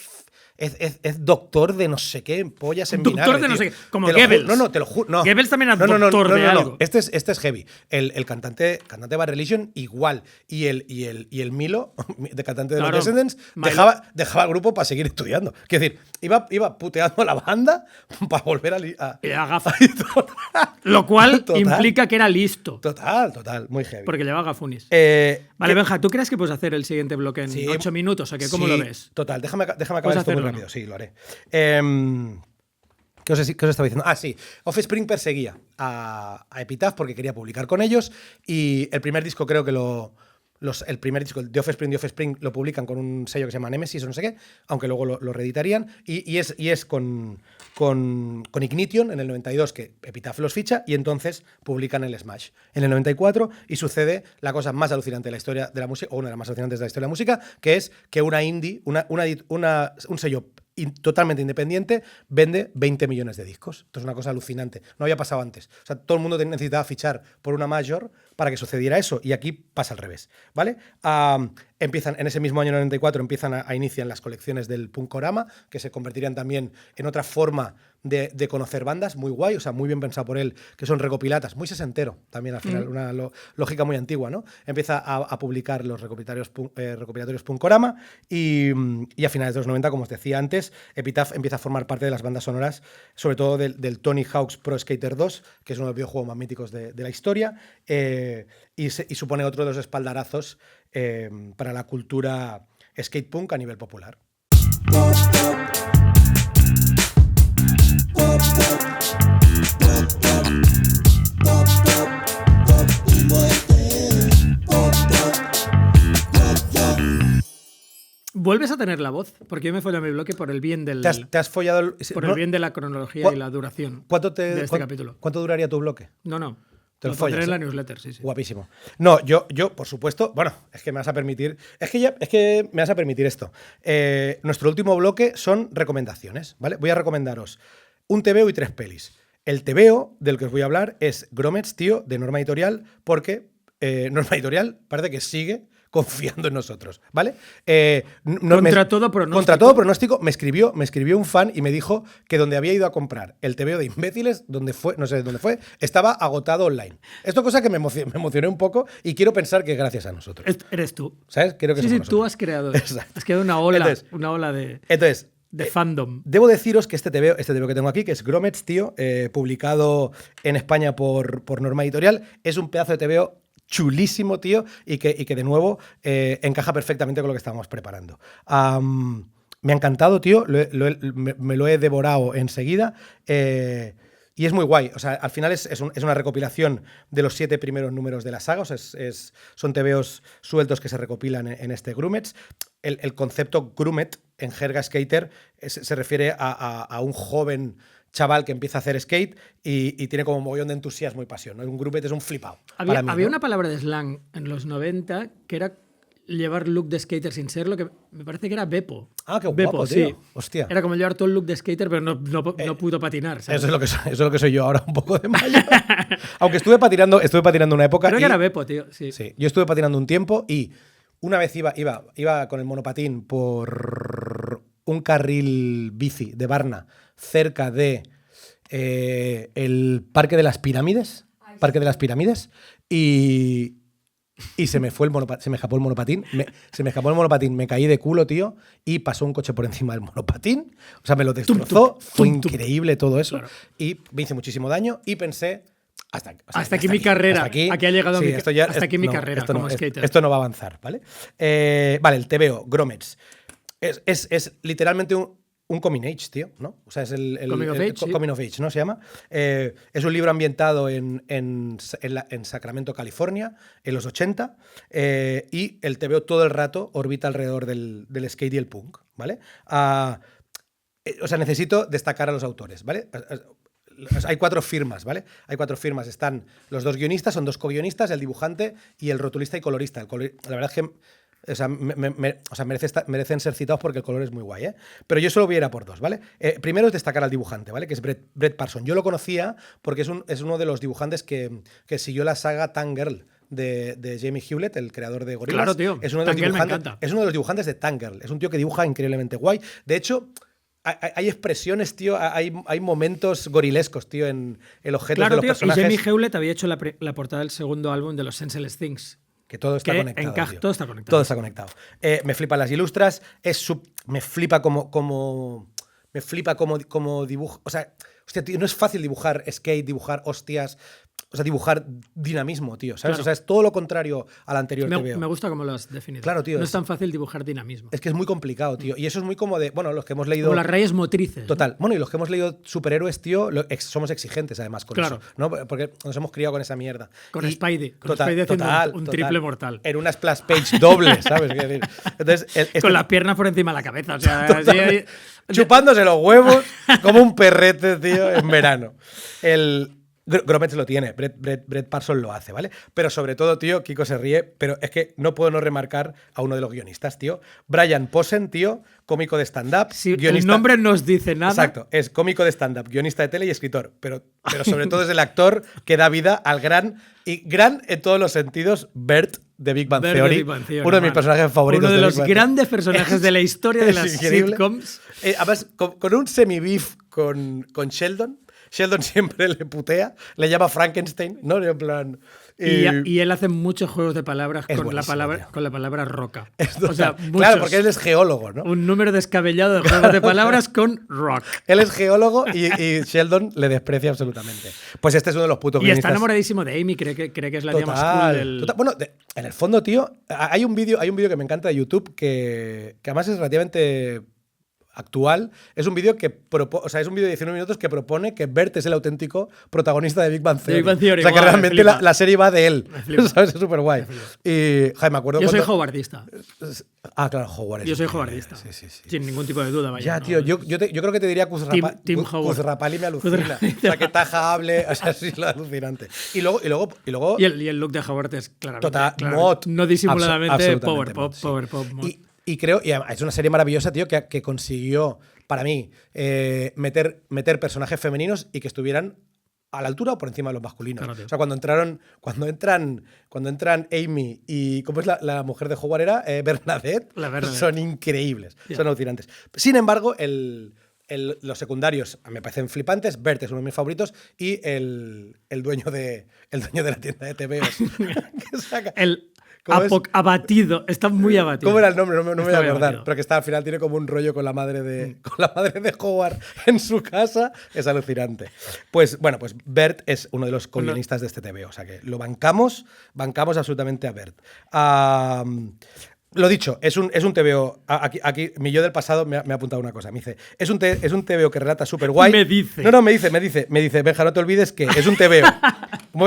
es doctor de no sé qué, pollas en Doctor vinagre, de no tío. sé qué, como Te lo Goebbels. juro. No, te lo juro. No. Goebbels también era doctor de algo. Este es heavy. El cantante de Bad Religion, igual. Y el Milo, de cantante de Claro. los Descendants, Milo. dejaba el grupo para seguir estudiando. Quiero decir, iba puteando a la banda para volver a Era gafa. Total. Lo cual Total. implica que era listo. Total, muy heavy. Porque lleva gafunis. Eh, Vale, ¿qué- Benja, ¿tú crees que puedes hacer el siguiente bloque en Sí. 8 minutos? ¿O qué? ¿Cómo Sí, lo ves? Total, déjame acabar ¿Puedes esto muy hacerlo, rápido. no? Sí, lo haré. ¿Qué os estaba diciendo? Ah, sí. Offspring perseguía a Epitaph porque quería publicar con ellos y el primer disco creo que el primer disco de Offspring lo publican con un sello que se llama Nemesis o no sé qué, aunque luego lo reeditarían y es con Ignition en el 92 que Epitaph los ficha y entonces publican el Smash en el 94 y sucede la cosa más alucinante de la historia de la música, o una de las más alucinantes de la historia de la música, que es que una indie, un sello totalmente independiente, vende 20 millones de discos. Esto es una cosa alucinante. No había pasado antes. O sea, todo el mundo necesitaba fichar por una major para que sucediera eso. Y aquí pasa al revés, ¿vale? Empiezan, en ese mismo año 94, inician las colecciones del Punkorama, que se convertirían también en otra forma de conocer bandas, muy guay, o sea, muy bien pensado por él, que son recopilatas, muy sesentero también al final, una lógica muy antigua, ¿no? Empieza a publicar los recopilatorios Punkorama y a finales de los 90, como os decía antes, Epitaph empieza a formar parte de las bandas sonoras, sobre todo del Tony Hawk's Pro Skater 2, que es uno de los videojuegos más míticos de la historia, y supone otro de los espaldarazos para la cultura skatepunk a nivel popular. Vuelves a tener la voz, porque yo me follo a mi bloque por el bien del. ¿Te has follado por el bien de la cronología y la duración de este capítulo. ¿Cuánto duraría tu bloque? No. Te lo Lo pondré follas, en la ¿eh? newsletter, sí. Guapísimo. No, yo, por supuesto, bueno, es que me vas a permitir. Es que me vas a permitir esto. Nuestro último bloque son recomendaciones, ¿vale? Voy a recomendaros un TVO y 3 pelis. El TVO del que os voy a hablar es Gromets, tío, de Norma Editorial, porque Norma Editorial parece que sigue confiando en nosotros, ¿vale? Contra todo pronóstico. Contra todo pronóstico, me escribió un fan y me dijo que donde había ido a comprar el TVO de Imbéciles, donde fue, no sé dónde fue, estaba agotado online. Esto cosa que me emocioné un poco y quiero pensar que es gracias a nosotros. Eres tú. ¿Sabes? Quiero que Sí, somos tú nosotros. has creado. Exacto. Has creado una ola Entonces, de fandom. debo deciros que este TVO que tengo aquí, que es Gromets, tío, publicado en España por Norma Editorial, es un pedazo de TVO chulísimo, tío, y que de nuevo encaja perfectamente con lo que estábamos preparando. Me ha encantado, tío, me lo he devorado enseguida. Y es muy guay. O sea, al final es una recopilación de los 7 primeros números de la saga. O sea, son TVOs sueltos que se recopilan en este Grumets. El concepto Grumet en jerga skater se refiere a un joven chaval que empieza a hacer skate y tiene como un mogollón de entusiasmo y pasión, ¿no? Un grumet es un flipado. Había ¿no? una palabra de slang en los 90 que era llevar look de skater sin serlo, que me parece que era Beppo. Ah, qué Beppo, guapo, tío. sí. Hostia. Era como llevar todo el look de skater, pero no pudo patinar, ¿sabes? Eso es lo que soy yo ahora, un poco de mayor. Aunque estuve patinando una época. Creo que era Beppo, tío. Sí. Sí, yo estuve patinando un tiempo y una vez iba con el monopatín por un carril bici de Barna cerca de el Parque de las Pirámides. Y se me fue se me escapó el monopatín. Me caí de culo, tío, y pasó un coche por encima del monopatín. O sea, me lo destrozó. Fue increíble todo eso. Claro. Y me hice muchísimo daño y pensé, hasta aquí mi carrera. Aquí ha llegado mi carrera como skater. Esto no va a avanzar, ¿vale? Vale, el TVO, Gromets. Es literalmente un coming age, tío, ¿no? O sea, es el coming of age, ¿no? Se llama. Es un libro ambientado en Sacramento, California, en los 80, y el TVO todo el rato orbita alrededor del skate y el punk, ¿vale? O sea, necesito destacar a los autores, ¿vale? Hay 4 firmas, ¿vale? Hay 4 firmas. Están los 2 guionistas, son 2 co-guionistas, el dibujante y el rotulista y colorista. La verdad es que merecen ser citados porque el color es muy guay, ¿eh? Pero yo solo voy a ir a por 2, ¿vale? Primero es destacar al dibujante, ¿vale? Que es Brett Parson. Yo lo conocía porque es uno de los dibujantes que siguió la saga Tangirl de Jamie Hewlett, el creador de Gorillaz. Claro, tío. Es uno de los dibujantes de Tangirl. Es un tío que dibuja increíblemente guay. De hecho, hay expresiones, tío, hay momentos gorilescos, tío, en el objeto de los tío, personajes. Y Jamie Hewlett había hecho la portada del segundo álbum de los Senseless Things. Que todo está conectado. Todo está conectado. Todo está conectado. Me flipan las ilustras. Me flipa como dibujo. O sea, hostia, tío, no es fácil dibujar skate, dibujar hostias. O sea, dibujar dinamismo, tío. ¿Sabes? Claro. O sea, es todo lo contrario al anterior TVO. Me gusta cómo lo has definido. Claro, tío. No es tan fácil dibujar dinamismo. Es que es muy complicado, tío. Y eso es muy como de. Bueno, los que hemos leído. Como las rayas motrices. Total. Bueno, y los que hemos leído superhéroes, tío, somos exigentes además con eso. ¿No? Porque nos hemos criado con esa mierda. Con Spidey. Con total, Spidey haciendo total, un total. triple mortal. En una splash page doble, ¿sabes? Quiero decir, entonces, Con las piernas por encima de la cabeza. O sea, así, chupándose los huevos como un perrete, tío, en verano. Gromets lo tiene, Brett Parsons lo hace, ¿vale? Pero sobre todo, tío, Kiko se ríe, pero es que no puedo no remarcar a uno de los guionistas, tío. Brian Posehn, tío, cómico de stand-up. Si guionista, el nombre nos dice nada. Exacto, es cómico de stand-up, guionista de tele y escritor. Pero sobre todo es el actor que da vida al gran en todos los sentidos, Bert de Big Bang Theory. Uno de mis personajes favoritos. Uno de los grandes personajes de la historia de las sitcoms. Además, con un semi-beef con Sheldon. Sheldon siempre le putea, le llama Frankenstein, ¿no? En plan. Y él hace muchos juegos de palabras con la palabra roca. O sea, claro, porque él es geólogo, ¿no? Un número descabellado de juegos de palabras con rock. Él es geólogo y Sheldon le desprecia absolutamente. Pues este es uno de los putos guionistas. Y está enamoradísimo de Amy, cree que es la tía más cool del... Bueno, en el fondo, tío, hay un vídeo que me encanta de YouTube que además es relativamente actual. Es un vídeo es un vídeo de 19 minutos que propone que Bert es el auténtico protagonista de Big Bang Theory. O sea, que realmente la serie va de él. ¿Sabes? Es súper guay. Y, me acuerdo soy howardista. Claro, Howard. Yo soy howardista. Sí. Sin ningún tipo de duda, vaya. Ya, tío, yo creo que te diría Kuzrapali me alucina. O sea, que Taja hable, o sea, sí, es lo alucinante. Y luego... Y el look de Howard es claramente... Total, no disimuladamente power pop. Y creo, y es una serie maravillosa, tío, que consiguió, para mí, meter personajes femeninos y que estuvieran a la altura o por encima de los masculinos. Claro, o sea, cuando entran Amy y ¿cómo es la mujer de Howard era? Bernadette. Son increíbles, son alucinantes. Sin embargo, los secundarios me parecen flipantes. Bert es uno de mis favoritos y el dueño de la tienda de TVOs. Abatido, está muy abatido. ¿Cómo era el nombre? No me voy a acordar. Pero que al final tiene como un rollo con la madre de Howard en su casa. Es alucinante. Pues Bert es uno de los co-guionistas de este TVO. O sea que lo bancamos absolutamente a Bert. Lo dicho, es un TVO. Aquí mi yo del pasado me ha apuntado una cosa. Me dice, es un TVO que relata súper guay. Me dice. No, me dice, Benja, no te olvides que es un TVO. Un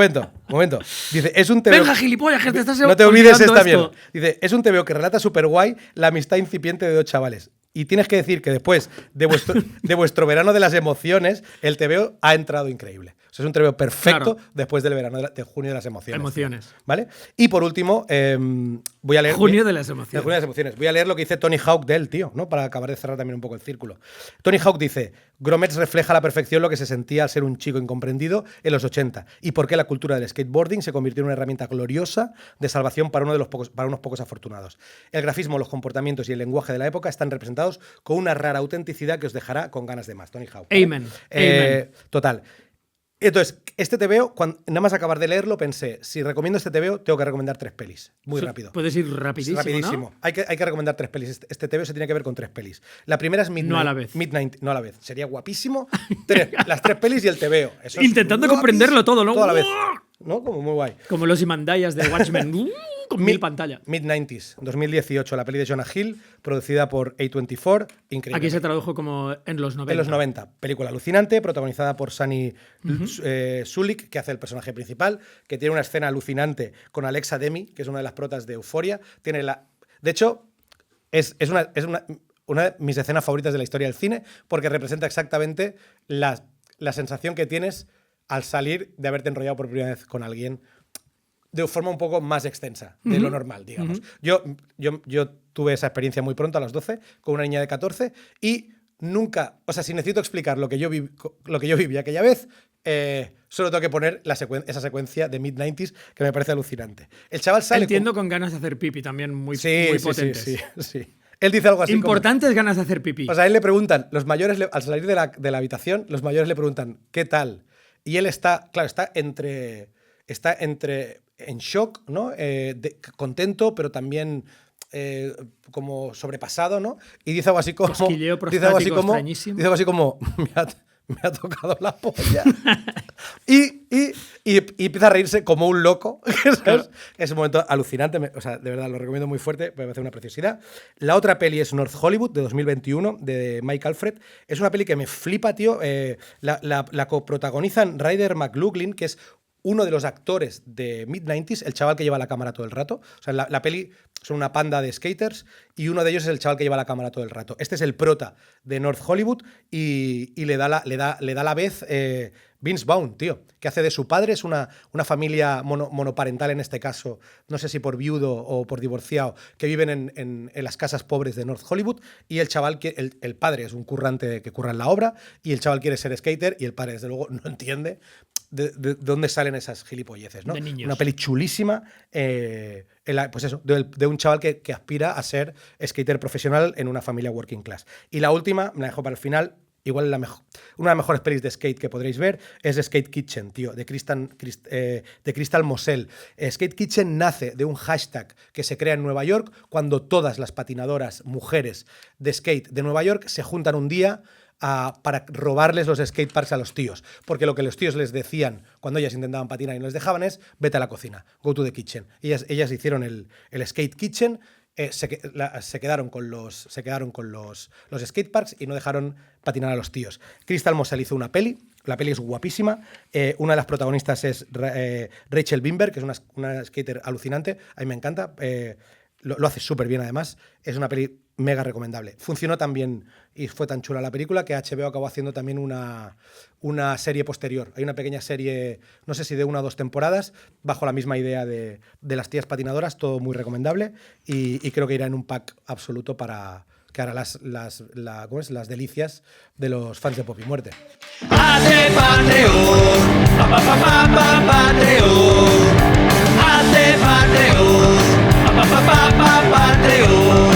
momento. Dice, es un TVO. Venga, gilipollas, que te estás no te olvides esta mierda. Dice, es un TVO que relata súper guay la amistad incipiente de dos chavales. Y tienes que decir que después de vuestro verano de las emociones, el TVO ha entrado increíble. O sea, es un TVO perfecto después del verano de junio de las emociones. ¿Vale? Y por último, voy a leer... Junio de las emociones. Voy a leer lo que dice Tony Hawk de él, tío, ¿no? Para acabar de cerrar también un poco el círculo. Tony Hawk dice, Gromets refleja a la perfección lo que se sentía al ser un chico incomprendido en los 80 y por qué la cultura del skateboarding se convirtió en una herramienta gloriosa de salvación para unos pocos afortunados. El grafismo, los comportamientos y el lenguaje de la época están representados con una rara autenticidad que os dejará con ganas de más. Tony Hawk. Amen. Total. Entonces, este TVO, nada más acabar de leerlo, pensé, si recomiendo este TVO, tengo que recomendar 3 pelis. Muy rápido. Puedes ir rapidísimo, ¿no? Hay que recomendar 3 pelis. Este TVO se tiene que ver con 3 pelis. La primera es Midnight. No a la vez. No a la vez. Sería guapísimo. Las 3 pelis y el TVO. Eso intentando comprenderlo todo, ¿no? Todo a la vez. ¿No? Como muy guay. Como los Imandayas de Watchmen. Con 1000 pantallas. Mid-90s, 2018, la peli de Jonah Hill, producida por A24. Increíble. Aquí se tradujo como en los 90. En los 90. Película alucinante, protagonizada por Sunny Sulik, que hace el personaje principal, que tiene una escena alucinante con Alexa Demi, que es una de las protas de Euphoria. De hecho, es una de mis escenas favoritas de la historia del cine, porque representa exactamente la sensación que tienes al salir de haberte enrollado por primera vez con alguien de forma un poco más extensa de lo normal, digamos. Yo tuve esa experiencia muy pronto, a los 12, con una niña de 14, y nunca, o sea, si necesito explicar lo que yo viví aquella vez, solo tengo que poner esa secuencia de mid-90s que me parece alucinante. El chaval sale... Entiendo con ganas de hacer pipi también muy potentes. Sí. Él dice algo así Importantes ganas de hacer pipí. O sea, a él le preguntan, los mayores, al salir de la habitación, los mayores le preguntan, ¿qué tal? Y él está en shock, ¿no? Contento, pero también como sobrepasado, ¿no? Y dice algo así como... Cosquilleo prostático extrañísimo. Dice algo así como, me ha tocado la polla. y empieza a reírse como un loco. Claro. Es un momento alucinante. O sea, de verdad, lo recomiendo muy fuerte. Me parece una preciosidad. La otra peli es North Hollywood, de 2021, de Mike Alfred. Es una peli que me flipa, tío. La coprotagonizan Ryder McLaughlin, que es uno de los actores de Mid-90s, el chaval que lleva la cámara todo el rato. O sea, la peli son una panda de skaters y uno de ellos es el chaval que lleva la cámara todo el rato. Este es el prota de North Hollywood y le da la vez Vince Vaughn, tío, que hace de su padre. Es una familia monoparental en este caso, no sé si por viudo o por divorciado, que viven en las casas pobres de North Hollywood, y el chaval, el padre es un currante que curra en la obra y el chaval quiere ser skater y el padre desde luego no entiende de dónde salen esas gilipolleces, ¿no? De niños. Una peli chulísima, pues eso, de un chaval que aspira a ser skater profesional en una familia working class. Y la última, me la dejo para el final, igual una de las mejores pelis de skate que podréis ver, es Skate Kitchen, tío, de Crystal Moselle. Skate Kitchen nace de un hashtag que se crea en Nueva York cuando todas las patinadoras mujeres de skate de Nueva York se juntan un día para robarles los skateparks a los tíos. Porque lo que los tíos les decían cuando ellas intentaban patinar y no les dejaban es vete a la cocina, go to the kitchen. Ellas hicieron el Skate Kitchen, se quedaron con los skateparks y no dejaron patinar a los tíos. Crystal Moselle hizo una peli. La peli es guapísima. Una de las protagonistas es Rachel Bimber, que es una skater alucinante. A mí me encanta. Lo hace súper bien, además. Es una peli mega recomendable. Funcionó tan bien y fue tan chula la película que HBO acabó haciendo también una serie posterior. Hay una pequeña serie, no sé si de 1 o 2 temporadas, bajo la misma idea de las tías patinadoras, todo muy recomendable y creo que irá en un pack absoluto para que hará las delicias de los fans de Pop y Muerte. Hazte Patreon, Patreon, hazte Patreon,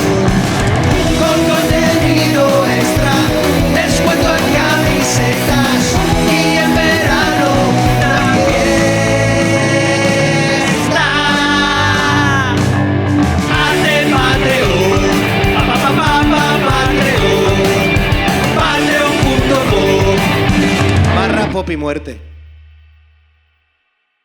con contenido extra, descuento en camisetas y en verano también está. Hazte Patreon, Patreon, patreon.com/Pop y Muerte.